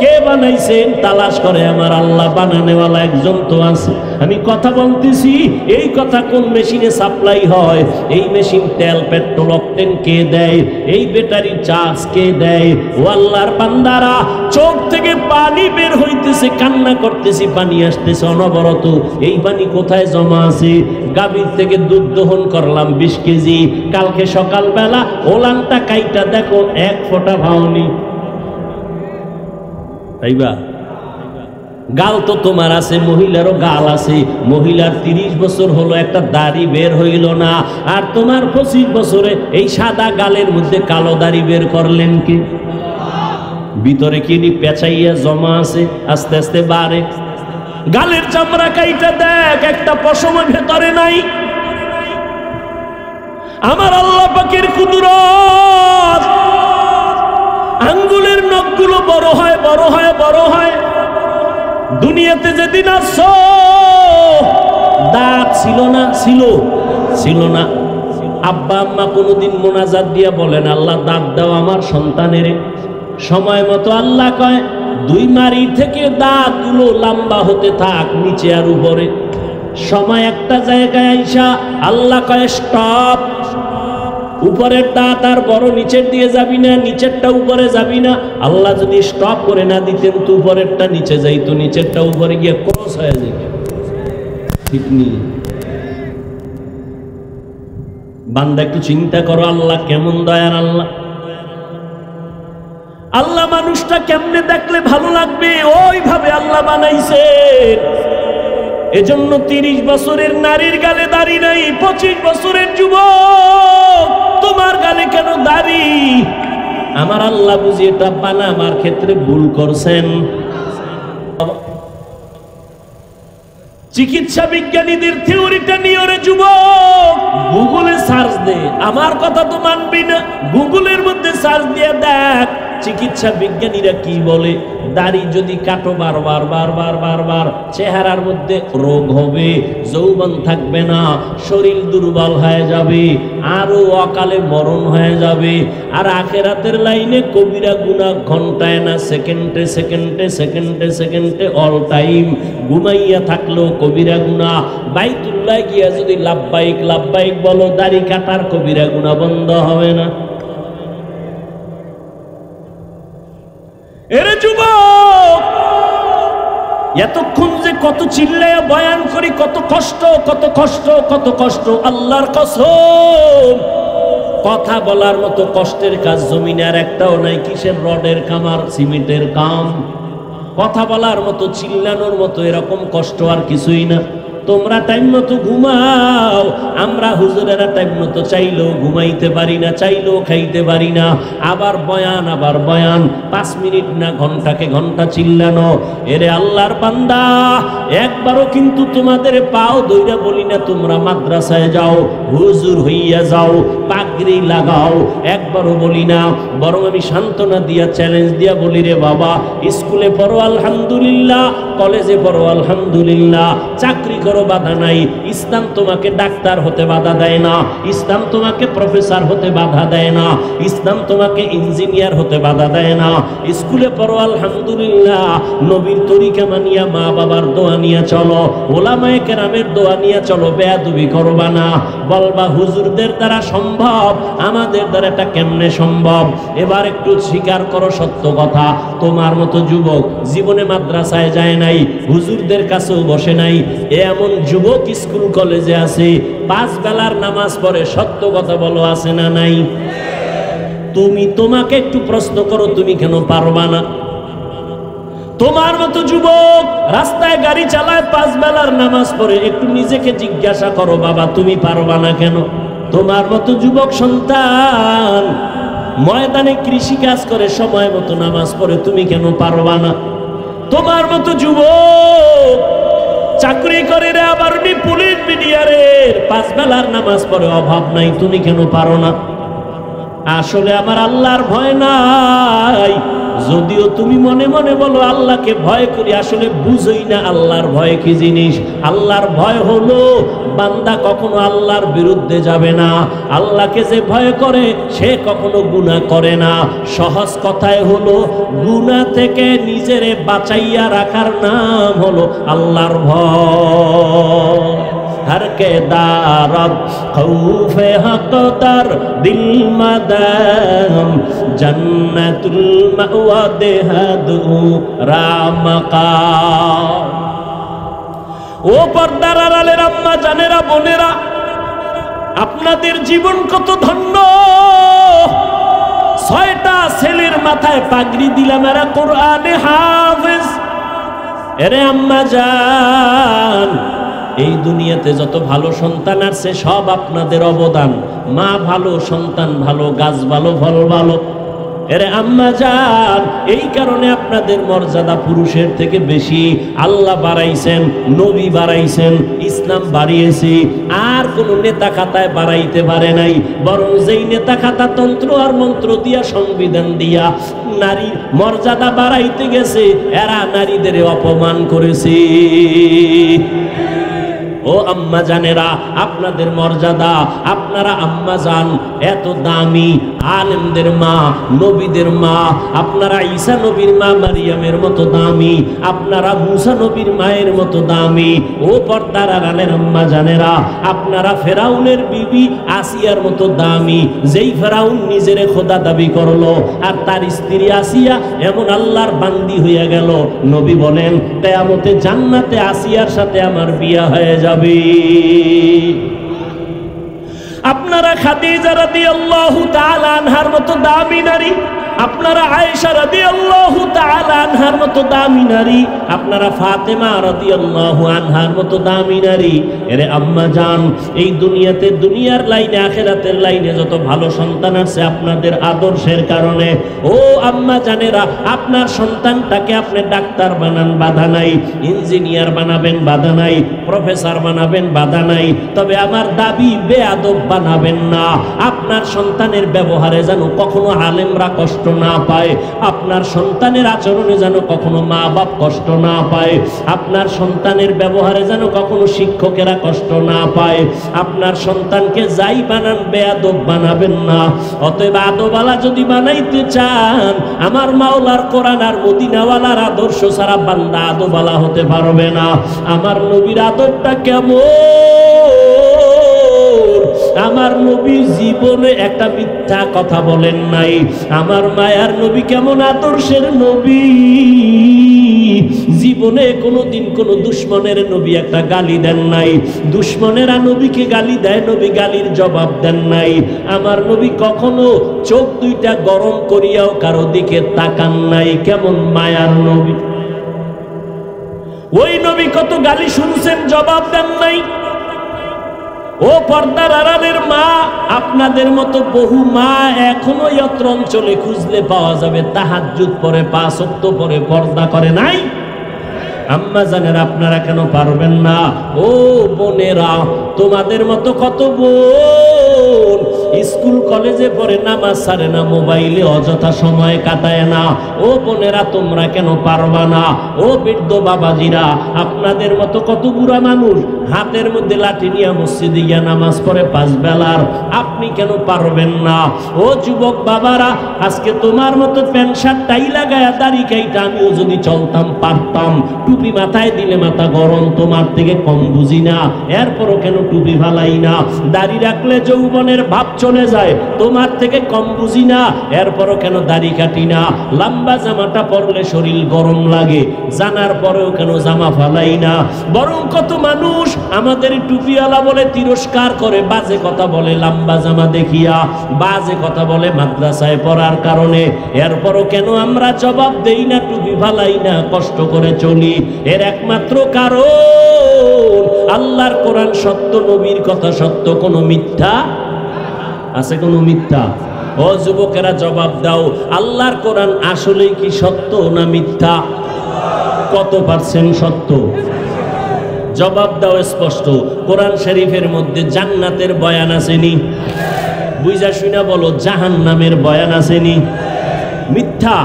কে বানাইছেন? তালাশ করে আমার আল্লাহ। বানানেওয়ালা একজন তো আছে। আমি কথা বলতেছি, এই কথা কোন মেশিনে সাপ্লাই হয়? এই মেশিন তেল, পেট্রোল, অকটেন কে দেয়? এই ব্যাটারি চার্জ কে দেয়? ও আল্লাহর বান্দারা, চোখ থেকে পানি বের হইতেছে, কান্না করতেছি, পানি আসতেছে অনবরত। এই পানি কোথায় জমা আছে? গাভীর থেকে দুধ দহন করলাম 20 কেজি। কালকে সকালবেলা ওলানটা কাইটা দেখো, এক ফোঁটা ভাওনি। তাইবা গাল তো তোমার আছে, মহিলারও গাল আছে। মহিলার 30 বছর হলো, একটা দাড়ি বের হইল না। আর তোমার 25 বছরে এই সাদা গালের মধ্যে কালো দাড়ি বের করলেন কি? ভিতরে কি পেঁচাইয়া জমা আছে, আস্তে আস্তে বাড়ে। গালের চামড়া কাইটা দেখ, একটা পশম ভেতরে নাই। আমার আল্লাহ পাকের কুদরত। আঙ্গুলের নখগুলো বড় হয়, বড় হয়, বড় হয়। দুনিয়াতে যেদিন আসছো দাঁত ছিল না, ছিল না। আব্বা আম্মা কোনোদিন মোনাজাত দিয়া বলেন, আল্লাহ দাঁত দাও আমার সন্তানের। সময় মতো আল্লাহ কয়, 2 মারি থেকে দাঁতগুলো লম্বা হতে থাক, নিচে আর উপরে। সময় একটা জায়গায় আইসা আল্লাহ কয় স্টপ। উপরের দাঁত আর বড়, নিচের দিয়ে যাবি না, নিচেরটা উপরে যাবি না। আল্লাহ যদি স্টপ করে না দিতেন তো উপরেরটা নিচে যাইতো, নিচেরটা উপরে গিয়ে ক্রস হয়ে যেত। ঠিক নেই? বান্দা একটু চিন্তা করো, আল্লাহ কেমন দয়ার আল্লাহ। আল্লাহ মানুষটা কেমনে দেখলে ভালো লাগবে, ওইভাবে আল্লাহ বানাইছে। এজন্য 30 বছরের নারীর গালে দাড়ি নাই, 25 বছরের যুবক তোমার গালে কেন দাড়ি? আমার আল্লাহ বুঝি এটা বানাবার ক্ষেত্রে ভুল করছেন। চিকিৎসা বিজ্ঞানীদের থিওরিটা নিয়ে রে যুবক, গুগলে সার্চ দে। আমার কথা তো মানবি না, গুগলের মধ্যে সার্চ দিয়ে দেখ চিকিৎসা বিজ্ঞানীরা কি বলে। দাড়ি যদি কাটো বারবার বারবার বারবার, চেহারার মধ্যে রোগ হবে, যৌবন থাকবে না, শরীর দুর্বল হয়ে যাবে, আরো অকালে মরণ হয়ে যাবে। আর আখেরাতের লাইনে কবিরা গুনাহ ঘন্টায় না, সেকেন্ডে সেকেন্ডে সেকেন্ডে সেকেন্ডে অল টাইম। ঘুমাইয়া থাকলেও কবিরা গুনাহ। বাইতুল্লাহ গিয়া যদি লাব্বাইক লাব্বাইক বলো, দাড়ি কাটার কবিরা গুনাহ বন্ধ হবে না। এরে যুবক, এতক্ষণ যে কত চিল্লায়া বয়ান করি, কত কষ্ট, কত কষ্ট, কত কষ্ট। আল্লাহর কসম, কথা বলার মতো কষ্টের কাজ জমিনে আর একটাও নাই। কিসের রডের কাম আর সিমেন্টের কাম? কথা বলার মতো, চিল্লানোর মতো এরকম কষ্ট আর কিছুই না। তোমরা টাইম মতো ঘুমাও, আমরা হুজুরেরা টাইম মতো চাইলেও ঘুমাইতে পারি না, চাইলেও খাইতে পারি না। আবার বয়ান, আবার বয়ান, 5 মিনিট না ঘন্টাকে ঘন্টা চিল্লানো। এরে আল্লাহর বান্দা, একবারও কিন্তু তোমাদের পাও দইরা বলি না তোমরা মাদ্রাসায় যাও, হুজুর হইয়া যাও, পাগড়ি লাগাও, একবারও বলি না। বরং আমি সান্ত্বনা দিয়া, চ্যালেঞ্জ দিয়া বলি, রে বাবা, স্কুলে পড়ো আলহামদুলিল্লাহ, কলেজে পড়ো আলহামদুলিল্লাহ, চাকরি করো, বাধা নাই। ইসলাম তোমাকে ডাক্তার হতে বাধা দেয় না, ইসলাম তোমাকে প্রফেসর হতে বাধা দেয় না, ইসলাম তোমাকে ইঞ্জিনিয়ার হতে বাধা দেয় না। স্কুলে পড়ো আলহামদুলিল্লাহ, নবীর তরিকা মানিয়া, মা বাবার দোয়া নিয়ে চলো, ওলামায়ে কেরামের দোয়া নিয়ে চলো, বেয়াদবি করবা না। বলবা হুজুরদের দ্বারা সম্ভব, আমাদের দ্বারা এটা কেমনে সম্ভব? এবার একটু স্বীকার করো সত্য কথা, তোমার মতো যুবক জীবনে মাদ্রাসায় যায় নাই, হুজুরদের কাছেও বসে নাই। এমন যুবক স্কুল কলেজে আছে, 5 বেলার নামাজ পড়ে। সত্য কথা বলো, আছে না নাই? তোমাকে একটু প্রশ্ন করো, তুমি কেন পারবা না? তোমার মতো যুবক রাস্তায় গাড়ি চালায়, 5 বেলার নামাজ পড়ে। একটু নিজেকে জিজ্ঞাসা করো, বাবা তুমি পারবা না কেন? তোমার মতো যুবক সন্তান ময়দানে কৃষি কাজ করে, সময় মতো নামাজ পড়ে, তুমি কেন পারবা না? তোমার মতো যুবক চাকরি করে রে, আবার পুলিশ মিডিয়ারের, 5 বেলার নামাজ পড়ে, অভাব নাই, তুমি কেন পারো না? আসলে আমার আল্লাহর ভয় নাই। যদিও তুমি মনে মনে বলো আল্লাহকে ভয় করি, আসলে বুঝোই না আল্লাহর ভয় কি জিনিস। আল্লাহর ভয় হলো বান্দা কখনো আল্লাহর বিরুদ্ধে যাবে না। আল্লাহকে যে ভয় করে সে কখনো গুনাহ করে না। সহজ কথায় হলো গুনাহ থেকে নিজেরে বাঁচাইয়া রাখার নাম হলো আল্লাহর ভয়। हर के दारब खौफे हक़दार दिल मदाम जन्नतुल मअवा देहदू रामकाम। ও পর্দার আড়ালের আম্মা জানেরা, বোনেরা, আপনাদের জীবন কত ধন্য। 6টা ছেলের মাথায় পাগড়ি দিলাম, এরা কোরআনে হাফেজ। এরে আম্মা জান, এই দুনিয়াতে যত ভালো সন্তান আছে সব আপনাদের অবদান। মা ভালো, সন্তান ভালো, গাছ ভালো, ফল ভালো। এরে আম্মা জান, এই কারণে আপনাদের মর্যাদা পুরুষের থেকে বেশি। আল্লাহ বাড়াইছেন, নবী বাড়াইছেন, ইসলাম বাড়িয়েছে। আর কোন নেতা খাতায় বাড়াইতে পারে নাই, বরং যেই নেতা খাতা তন্ত্র আর মন্ত্র দিয়া, সংবিধান দিয়া নারীর মর্যাদা বাড়াইতে গেছে, এরা নারীদের অপমান করেছে। ও আম্মা জানেরা, আপনাদের মর্যাদা, আপনারা আম্মা জান এত দামি, আলেমদের মা, নবীদের মা। আপনারা ঈসা নবীর মা মারিয়ামের মতো দামি, আপনারা মুসা নবীর মায়ের মতো দামি। ও পর্দার আড়ালের আম্মা জানেরা, আপনারা ফেরাউনের বিবি আসিয়ার মতো দামি। যেই ফেরাউন নিজেরে খোদা দাবি করলো আর তার স্ত্রী আসিয়া এমন আল্লাহর বান্দি হইয়া গেল, নবী বলেন কিয়ামতে জান্নাতে আসিয়ার সাথে আমার বিয়ে হয়ে যাবে। আপনারা খাদিজা রাদিয়াল্লাহু তাআলা আনহার মতো দামি নারী, আপনারা আয়েশা রাদিয়াল্লাহু তাআলা আনহার মতো দামি নারী, আপনারা ফাতেমা রাদিয়াল্লাহু আনহার মতো দামি নারী। এরে আম্মা জান, এই দুনিয়াতে, দুনিয়ার লাইনে, আখিরাতের লাইনে যত ভালো সন্তান আছে আপনাদের আদর্শের কারণে। ও আম্মা জানেরা, আপনার সন্তানটাকে আপনি ডাক্তার বানান, বাধা নাই। ইঞ্জিনিয়ার বানাবেন, বাধা নাই। প্রফেসর বানাবেন, বাধা নাই। তবে আমার দাবি, বেয়াদব বানাবেন না। আপনার সন্তানের ব্যবহারে যেন কখনো আলেমরা কষ্ট না পায়, আপনার সন্তানের আচরণে যেন কখনো মা বাপ কষ্ট না পায়, আপনার সন্তানের ব্যবহারে যেন কখনো শিক্ষকেরা কষ্ট না পায়। আপনার সন্তানকে যাই বানান, বেয়াদব বানাবেন না। অতএব আদবওয়ালা যদি বানাইতে চান, আমার মাওলার কোরআন আর মদিনাওয়ালার আদর্শ ছাড়া বান্দা আদবওয়ালা হতে পারবে না। আমার নবীর আদবটা কেমন? আমার নবী জীবনে একটা মিথ্যা কথা বলেন নাই। আমার মায়ার নবী কেমন আদর্শের নবী, জীবনে কোনোদিন কোনো দুশ্মনের নবী একটা গালি দেন নাই। দুশ্মনেরা নবীকে গালি দেয়, নবী গালির জবাব দেন নাই। আমার নবী কখনো চোখ দুইটা গরম করিয়াও কারো দিকে তাকান নাই। কেমন মায়ার নবী! ওই নবী কত গালি শুনছেন, জবাব দেন নাই। ও পর্দার আড়ালের মা, আপনাদের মতো বহু মা এখনো যত্র অঞ্চলে খুঁজলে পাওয়া যাবে তাহাজ্জুদ পড়ে, 5 ওয়াক্ত পড়ে, পর্দা করে নাই। আম্মা জানেন, আপনারা কেন পারবেন না? ও বোনেরা, তোমাদের মতো কত বোন স্কুল কলেজে পড়ে, নামাজ ছাড়ে না, মোবাইলে অযথা সময় কাটায় না। ও বোনেরা, তোমরা কেন পারবা না? ও বৃদ্ধ বাবাজিরা, আপনাদের মতো কত বুড়া মানুষ হাতের মধ্যে লাঠি নিয়ে মসজিদে গিয়া নামাজ পড়ে 5 বেলার, আপনি কেন পারবেন না? ও যুবক বাবারা, আজকে তোমার মতো প্যান্ট শার্ট টাই লাগায়া, দাড়ি কাইটা আমিও যদি চলতাম পারতাম। টুপি মাথায় দিলে মাথা গরম, তোমার থেকে কম বুঝি না, এরপরও কেন টুপি ফালাই না? দাড়ি রাখলে যৌবনের ভাব চলে যায়, তোমার থেকে কম বুঝি না, এরপরও কেন দাড়ি কাটি না? লম্বা জামাটা পরলে শরীর গরম লাগে, জানার পরেও কেন জামা ফালাই না? বরং কত মানুষ আমাদের টুপিওয়ালা বলে তিরস্কার করে, বাজে কথা বলে লম্বা জামা দেখিয়া, বাজে কথা বলে মাদ্রাসায় পড়ার কারণে, এরপরও কেন আমরা জবাব দেই না, টুপি ফালাই না, কষ্ট করে চলি? এর একমাত্র কারণ, আল্লাহর কোরআন সত্য, নবীর কথা সত্য, কোনো মিথ্যা আছে? কোনো মিথ্যা? ও যুবকেরা, জবাব দাও, আল্লাহর কোরআন আসলেই কি সত্য না মিথ্যা? কত % সত্য? জবাব দাও স্পষ্ট। কোরআন শরীফের মধ্যে জান্নাতের বয়ান আসেনি? বুঝা শুনা বলো, জাহান্নামের বয়ান আসেনি? মিথ্যা?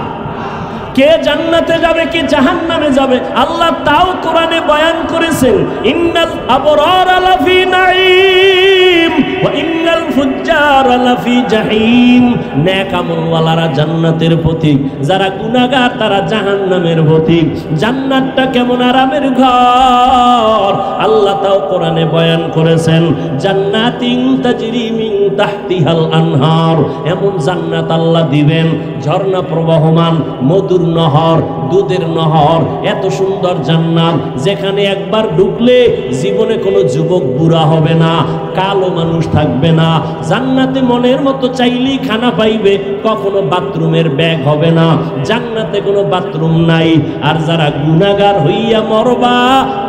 কে জান্নাতে যাবে কে জাহান্নামে যাবে আল্লাহ তাও কোরআনে বয়ান করেছেন। ইন্নাল আবরারা লাফি নাঈম ওয়া ইন্নাল ফুজ্জারা লাফি জাহিম। নেক আমলওয়ালারা জান্নাতের পথিক, যারা গুনাহগার তারা জাহান্নামের পথিক। জান্নাতটা কেমন আরামের ঘর আল্লাহ তাও কোরআনে বয়ান করেছেন। জান্নাতিন তাজরি মিন তাহতিহাল আনহার, এমন জান্নাত আল্লাহ দিবেন ঝর্ণা প্রবাহমান, মধুর নহর, দুধের নহর, এত সুন্দর জান্নাত যেখানে একবার ঢুকলে জীবনে কোনো যুবক বুড়া হবে না, কালো মানুষ থাকবে না। জান্নাতে মনের মতো চাইলেই খানা পাইবে, কখনো বাথরুমের ব্যাগ হবে না, জান্নাতে কোনো বাথরুম নাই। আর যারা গুনাহগার হইয়া মরবা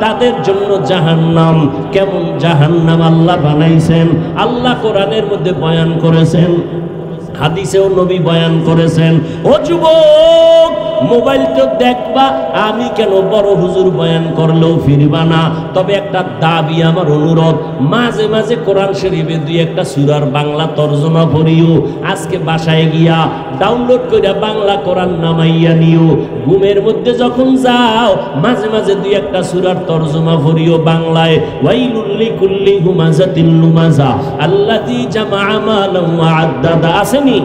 তাদের জন্য জাহান্নাম। কেমন জাহান্নাম আল্লাহ বানাইছেন আল্লাহ কোরআনের মধ্যে বয়ান করেছেন, হাদিসেও নবী বয়ান করেছেন। ও যুবক, মোবাইল তো দেখবা, আমি কেন বড় হুজুর বয়ান করলেও ফিরবা না। তবে একটা দাবি, আমার অনুরোধ, মাঝে মাঝে কোরআন শরীফে দুই একটা সূরার বাংলা তরজমা পড়িও। আজকে বাসায় গিয়া ডাউনলোড করে বাংলা কোরআন নামাইয়া নিও। ঘুমের মধ্যে যখন যাও মাঝে মাঝে দুই একটা সূরার তরজমা পড়িও বাংলায়। ওয়াইলুল লিকুল্লি হুমাযাতিল লুমাযা আল্লাযী জামাআ মালান ওয়া আদ্দাদা। আসেনি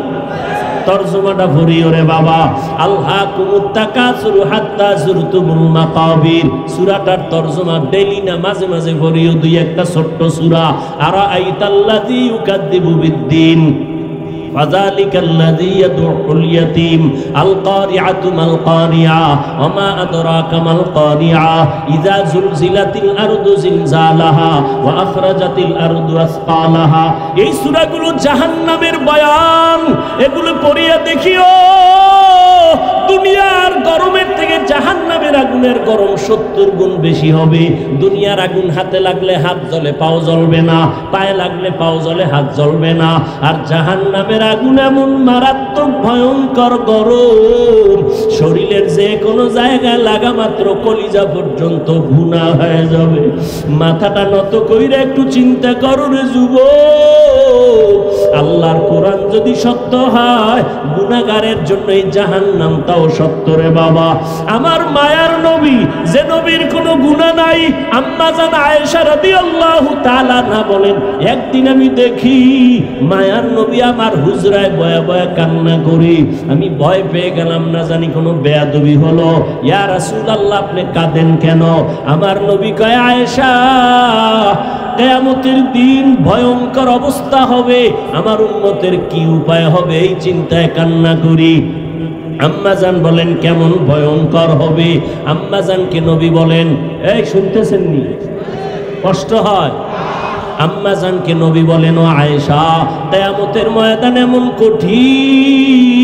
তরজমাটা পড়িও রে বাবা। আলহাকুমুত তাকাসুরু হাত্তা যুরতুমুল মাকাবির, সূরাটার তরজমা ডেইলি না মাঝে মাঝে পড়িও দুই একটা ছোট্ট সূরা। আরাআইতাল্লাযী ইউকাযযিবু বিদ্দিন ফাযালিকাল্লাযী ইয়াদউল ইয়াতীম আল কারিআতু মাল কারিআ ওয়া মা আদরাকা মাল কারিআ ইযা যুলজিলাতিল আরদু জিলজালাহা ওয়া আখরাজাতিল আরদু আসকালাহা। এই সূরাগুলো জাহান্নামের বয়ান, এগুলো পড়িয়া দেখিও। দুনিয়ার গরমের থেকে জাহান্নামের আগুনের গরম 70 গুণ বেশি হবে। দুনিয়ার আগুন হাতে লাগলে হাত জ্বলে পাও জ্বলবে না, পায়ে লাগলে পাও জ্বলে হাত জ্বলবে না। আর জাহান্নামের আগুন এমন মারাত্মক ভয়ঙ্কর গরম, শরীরের যে কোনো জায়গায় লাগা মাত্র কলিজা পর্যন্ত ভুনা হয়ে যাবে। মাথাটা নত কইরা একটু চিন্তা করো রে যুবক, আল্লাহর কোরআন যদি সত্য হয় গুনাহগারের জন্য এই জাহান্নামটাও সত্য রে বাবা। আমার মায়ার নবী, যে নবীর কোনো গুনাহ নাই, আম্মা জান আয়েশা রাদিয়াল্লাহু তাআলা না বলেন, একদিন আমি দেখি মায়ার নবী আমার হুজরায় বয়া বয়া কান্না করি। আমি ভয় পেয়ে গেলাম, না জানি কোনো বেয়াদবি হলো। ইয়া রাসূলুল্লাহ, আপনি কাঁদেন কেন? আমার নবী কয়, আয়েশা, কিয়ামতের দিন ভয়ঙ্কর অবস্থা হবে, আমার উম্মতের কি উপায় হবে এই চিন্তায় কান্না করি। আম্মাজান বলেন, কেমন ভয়ঙ্কর হবে? আম্মাজানকে নবী বলেন, এই শুনতেছেন নি? কষ্ট হয়? আম্মাজানকে নবী বলেন, ও আয়েশা, কিয়ামতের ময়দান এমন কঠিন,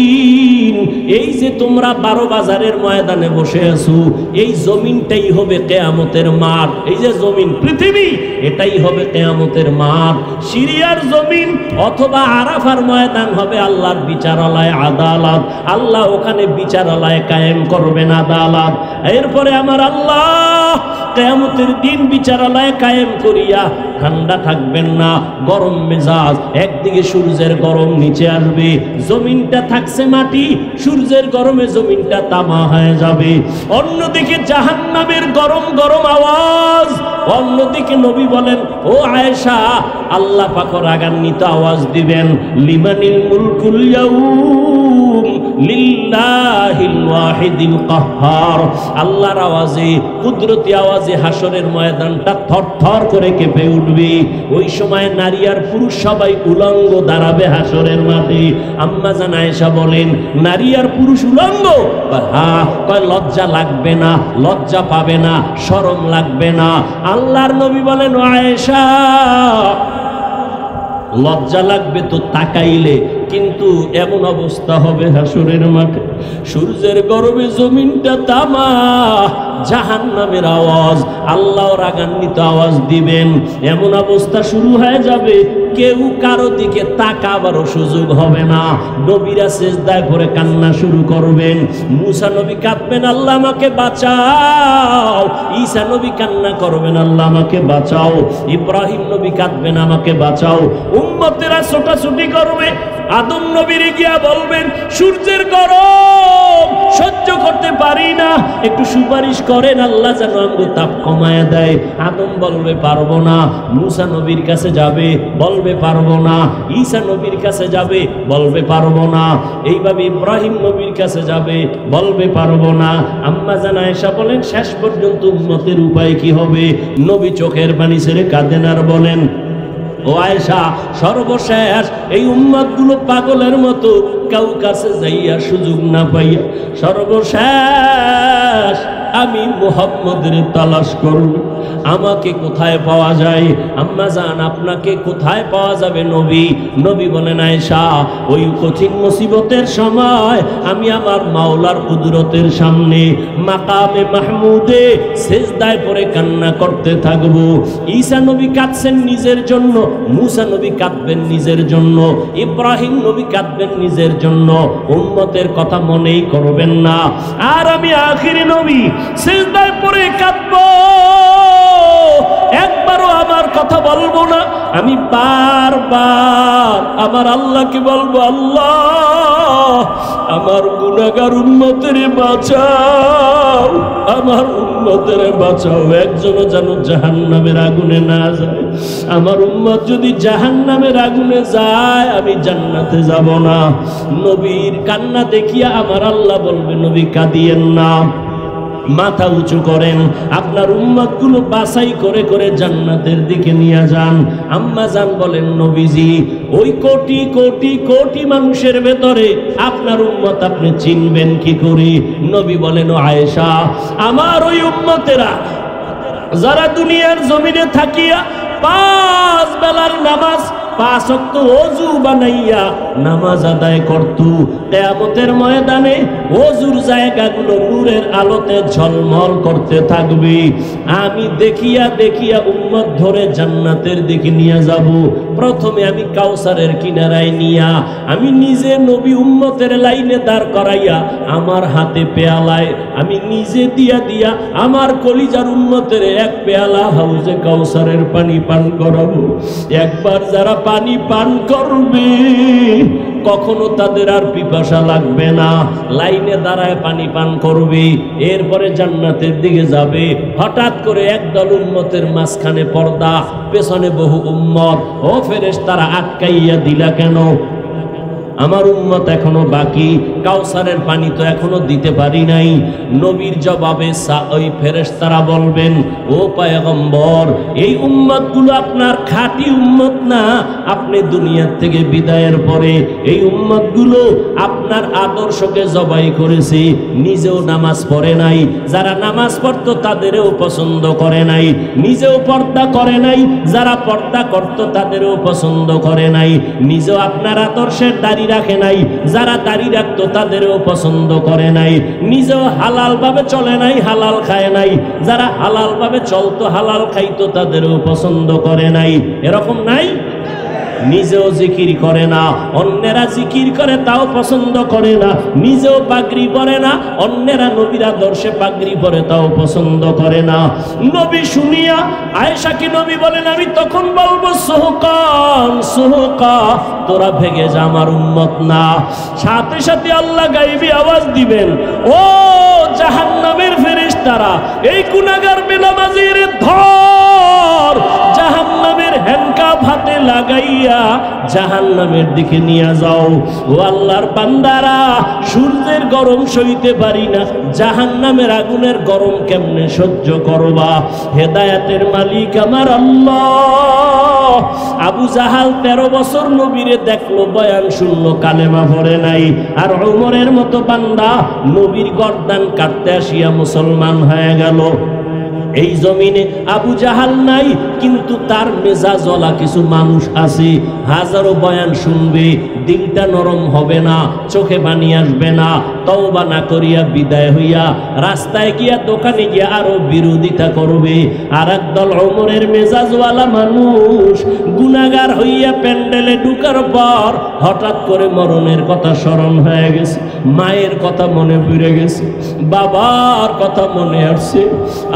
এই যে তোমরা 12 বাজারের ময়দানে বসে আছো, এই জমিনটাই হবে কিয়ামতের মাঠ। এই যে জমিন, পৃথিবী, এটাই হবে কিয়ামতের মাঠ। সিরিয়ার জমিন অথবা আরাফার ময়দান হবে আল্লাহর বিচারালয়, আদালত। আল্লাহ ওখানে বিচারালয় কায়েম করবেন, আদালত। এরপরে আমার আল্লাহ কিয়ামতের দিন বিচারালয় কায়েম করিয়া ঠান্ডা থাকবেন না, গরম মেজাজ। একদিকে সূর্যের গরম নিচে আসবে, জমিনটা থাকছে মাটি, সূর্যের গরমে জমিনটা তামা হয়ে যাবে। অন্যদিকে জাহান্নামের গরম গরম আওয়াজ। অন্যদিকে নবী বলেন, ও আয়েশা, আল্লাহ পাক রাগান্বিত আওয়াজ দিবেন, লিমানিল মুলকুল ইয়াউম লিল্লাহিল ওয়াহিদিল কাহ্হার। আল্লাহর আওয়াজে, কুদরতি আওয়াজে হাসরের ময়দানটা থরথর করে কেঁপে উঠবে। ওই সময় নারী আর পুরুষ সবাই উলঙ্গ দাঁড়াবে হাসরের মাঠে। আম্মা জান আয়েশা বলেন, নারী আর পুরুষ উলঙ্গ? হ্যাঁ। কয়, লজ্জা লাগবে না? লজ্জা পাবে না? শরম লাগবে না? আল্লাহর নবী বলেন, ও আয়েশা, লজ্জা লাগবে তো তাকাইলে, কিন্তু এমন অবস্থা হবে হাসরের মাঠে, সূর্যের গরমে জমিনটা তামা, জাহান্নামের আওয়াজ, আল্লাহ রাগান্বিত আওয়াজ দিবেন। এমন অবস্থা শুরু হয়ে যাবে, কেউ কারো দিকে তাকাবারও সুযোগ হবে না। নবীরা সিজদায় পড়ে কান্না শুরু করবেন। মুসা নবী কাঁদবেন, আল্লাহ আমাকে বাঁচাও। ঈসা নবী কান্না করবেন, আল্লাহ আমাকে বাঁচাও। ইব্রাহিম নবী কাঁদবেন, আমাকে বাঁচাও। উম্মতেরা ছোটাছুটি করবে, আদম নবীর গিয়া বলবেন, সূর্যের গরম গরম সহ্য করতে পারি না, একটু সুপারিশ করেন আল্লাহ যেন আমগো তাপ কমায় দেয়। আদম বলবে পারবো না। মুসা নবীর কাছে যাবে, বলবে পারবো না। ঈসা নবীর কাছে যাবে, বলবে পারবো না। এইভাবে ইব্রাহিম নবীর কাছে যাবে, বলবে পারবো না। আম্মা জান আয়েশা বলেন শেষ পর্যন্ত উম্মতের উপায় কি হবে? নবী চোখের পানি ছেড়ে কাঁদেন আর বলেন, ও আয়েশা, সর্বশেষ এই উম্মতগুলো পাগলের মতো কাউ কাছে যাইয়া সুযোগ না পাইয়া সর্বশেষ আমি মুহাম্মদের তালাশ করব। আমাকে কোথায় পাওয়া যায়? আম্মা জান, আপনাকে কোথায় পাওয়া যাবে নবী? নবী বলেন আয়েশা, ওই কঠিন মুসিবতের সময় আমি আমার মাওলার কুদরতের সামনে মাকামে মাহমুদে সিজদায় পড়ে কান্না করতে থাকব। ঈসা নবী কাঁদছেন নিজের জন্য, মুসা নবী কাঁদবেন নিজের জন্য, ইব্রাহিম নবী কাঁদবেন নিজের জন্য, উম্মতের কথা মনেই করবেন না। আর আমি আখিরি নবী সিজদায় পড়ে কাঁদব, একবারও আমার কথা বলবো না। আমি বারবার আমার আল্লাহকে বলবো, আল্লাহ আমার গুনাহগার উম্মতের বাঁচাও, আমার উম্মতের বাঁচাও। একজনও যেন জাহান্নামের আগুনে না যায়। আমার উম্মত যদি জাহান্নামের আগুনে যায় আমি জান্নাতে যাব না। নবীর কান্না দেখিয়া আমার আল্লাহ বলবে, নবী কাঁদিয়েন না, মাথা উঁচু করেন, আপনার উম্মতগুলো বাছাই করে করে জান্নাতের দিকে নিয়ে যান। আম্মা জান বলেন, নবীজি ওই কোটি কোটি কোটি মানুষের ভেতরে আপনার উম্মত আপনি চিনবেন কি করে? নবী বলেন, ও আয়েশা, আমার ওই উম্মতেরা যারা দুনিয়ার জমিনে থাকিয়া 5 বেলার নামাজ 5 ওয়াক্ত ওযু বানাইয়া নামাজ আদায় করত, কিয়ামতের ময়দানে ওযুর জায়গাগুলো নূরের আলোতে ঝলমল করতে থাকবে। আমি দেখিয়া দেখিয়া উম্মত ধরে জান্নাতের দিকে নিয়ে যাব। প্রথমে আমি কাউসারের কিনারায় নিয়া আমি নিজে নবী উম্মতের লাইনে দাঁড় করাইয়া আমার হাতে পেয়ালায় আমি নিজে দিয়া দিয়া আমার কলিজার উম্মতের এক পেয়ালা হাউজে কাউসারের পানি পান করাবো। একবার যারা পানি পান করবে কখনো তাদের আর পিপাসা লাগবে না, লাইনে দাঁড়ায় পানি পান করবে, এরপরে জান্নাতের দিকে যাবে। হঠাৎ করে একদল উম্মতের মাঝখানে পর্দা, পেছনে বহু উম্মত। ও ফেরেশতারা আটকাইয়া দিলা কেন? আমার উম্মত এখনো বাকি, কাউসারের পানি তো এখনো দিতে পারি নাই। নবীর জবাবে ওই ফেরেশতারা বলবেন, ও পয়গম্বর, এই উম্মতগুলো আপনার খাঁটি উম্মত না। আপনি দুনিয়ার থেকে বিদায়ের পরে এই উম্মতগুলো আপনার আদর্শকে জবাই করেছে, নিজেও নামাজ পড়ে নাই, যারা নামাজ পড়তো তাদেরও পছন্দ করে নাই, নিজেও পর্দা করে নাই, যারা পর্দা করতো তাদেরও পছন্দ করে নাই, নিজেও আপনার আদর্শের দাড়ি রাখে নাই, যারা দাড়ি রাখতো তাদেরও পছন্দ করে নাই, নিজেও হালাল ভাবে চলে নাই, হালাল খায় নাই, যারা হালাল ভাবে চলতো হালাল খাইতো তাদেরও পছন্দ করে নাই। এরকম নাই? নিজেও জিকির করে না, অন্যেরা জিকির করে তাও পছন্দ করে না, নিজেও পাগড়ি পরে না, অন্যেরা নবীর আদর্শে পাগড়ি পরে তাও পছন্দ করে না। নবী শুনিয়া আয়েশাকে নবী বলেন, আমি তখন বলবো, সোহকান সোহকা, তোরা ভেগে যা, আমার উম্মত না। সাথে সাথে আল্লাহ গাইবি আওয়াজ দিবেন, ও জাহান্নামের ফেরেশতারা, এই গুনাহগার বেনামাজির ধর, জাহান্নামের হ্যান্ডকাপ হাতে লাগাইয়া জাহান্নামের দিকে নিয়ে যাও। ও আল্লাহর বান্দারা, সূর্যের গরম সইতে পারি না, জাহান্নামের আগুনের গরম কেমনে সহ্য করবা? হেদায়েতের মালিক আমার আল্লাহ। আবু জাহাল 13 বছর নবীরে দেখলো, বয়ান শুনলো, কালেমা পড়ে নাই। আর ওমরের মতো বান্দা নবীর গর্দান কাটতে আসিয়া মুসলমান হয়ে গেল। এই জমিনে আবু জাহাল নাই, কিন্তু তার মেজাজওয়ালা কিছু মানুষ আছে, হাজারো বয়ান শুনবে, দিলটা নরম হবে না, চোখে পানি আসবে না, তওবা না করিয়া বিদায় হইয়া রাস্তায় গিয়া দোকানে গিয়া আরো বিরোধিতা করবে। আর একদল ওমরের মেজাজওয়ালা মানুষ গুনাহগার হইয়া প্যান্ডেলে ঢুকার পর হঠাৎ করে মরণের কথা স্মরণ হয়ে গেছে, মায়ের কথা মনে পড়ে গেছে, বাবার কথা মনে আসছে,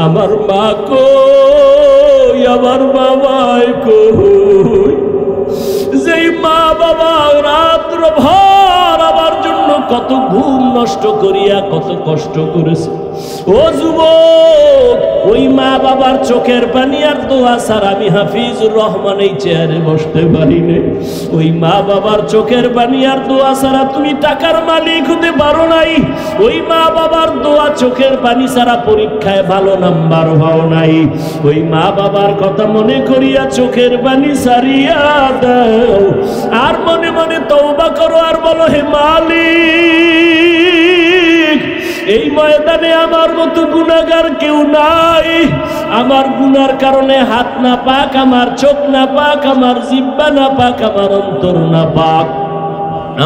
আমার মা কই, আমার বাবাই কই, যেই মা বাবা রাত্র ভর আমার জন্য কত ঘুম নষ্ট করিয়া কত কষ্ট করেছে। ও যুবক, ওই মা বাবার চোখের পানি আর দোয়া ছাড়া আমি হাফিজুর রহমান এই চেয়ারে বসতে পারি না। ওই মা বাবার চোখের পানি আর দোয়া ছাড়া তুমি টাকার মালিক হতে পারো নাই। ওই মা বাবার দোয়া চোখের পানি ছাড়া পরীক্ষায় ভালো নাম্বার পাও নাই। ওই মা বাবার কথা মনে করিয়া চোখের পানি ছাড়িয়া দাও, আর মনে মনে তওবা করো আর বলো, হে মালিক, এই ময়দানে আমার মতো গুনাহগার কেউ নাই। আমার গুনার কারণে হাত না পাক, আমার চোখ না পাক, আমার জিহ্বা না পাক, আমার অন্তর না পাক।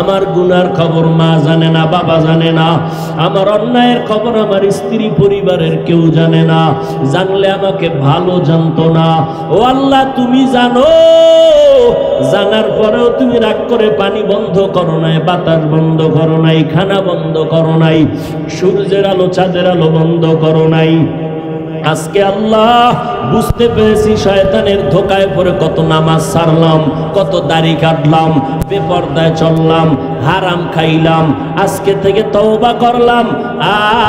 আমার গুনার খবর মা জানে না, বাবা জানে না। আমার অন্যায়ের খবর আমার স্ত্রী পরিবারের কেউ জানে না। জানলে আমাকে ভালো জানতো না। ও আল্লাহ, তুমি জানো। জানার পরেও তুমি রাগ করে পানি বন্ধ করো নাই, বাতাস বন্ধ করো নাই, খানা বন্ধ করো নাই, সূর্যের আলো চাঁদের আলো বন্ধ করো নাই। আজকে আল্লাহ বুঝতে পেরেছি শয়তানের ধোকায় পড়ে কত নামাজ ছাড়লাম, কত দাড়ি কাটলাম, বেপরদায় চললাম, হারাম খাইলাম। আজকে থেকে তওবা করলাম,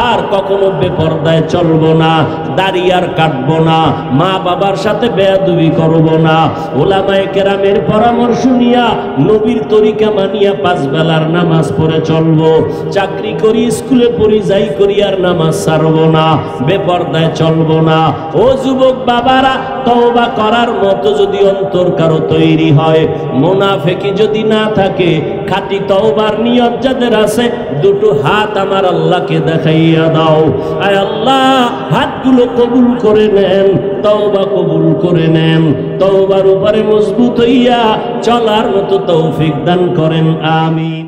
আর কখনো বেপরদায় চলবো না, দাড়ি আর কাটবো না, মা বাবার সাথে বেয়াদবি করবো না। ওলামায়ে কেরামের পরামর্শ নিয়া নবীর তরিকা মানিয়া 5 বেলার নামাজ পড়ে চলবো। চাকরি করি, স্কুলে পড়ি, যাই করি, আর নামাজ ছাড়বো না, বেপরদায় চলবো না। ও যুবক বাবারা, তওবা করার মতো যদি অন্তর কারো তৈরি হয়, মুনাফিকি যদি না থাকে, খাঁটি তওবার নিয়ত যাদের আছে, দুটো হাত আমার আল্লাহকে দেখাইয়া দাও। আয় আল্লাহ, হাতগুলো কবুল করে নেন, তওবা কবুল করে নেন। তওবার উপরে মজবুত হইয়া চলার মতো তৌফিক দান করেন, আমিন।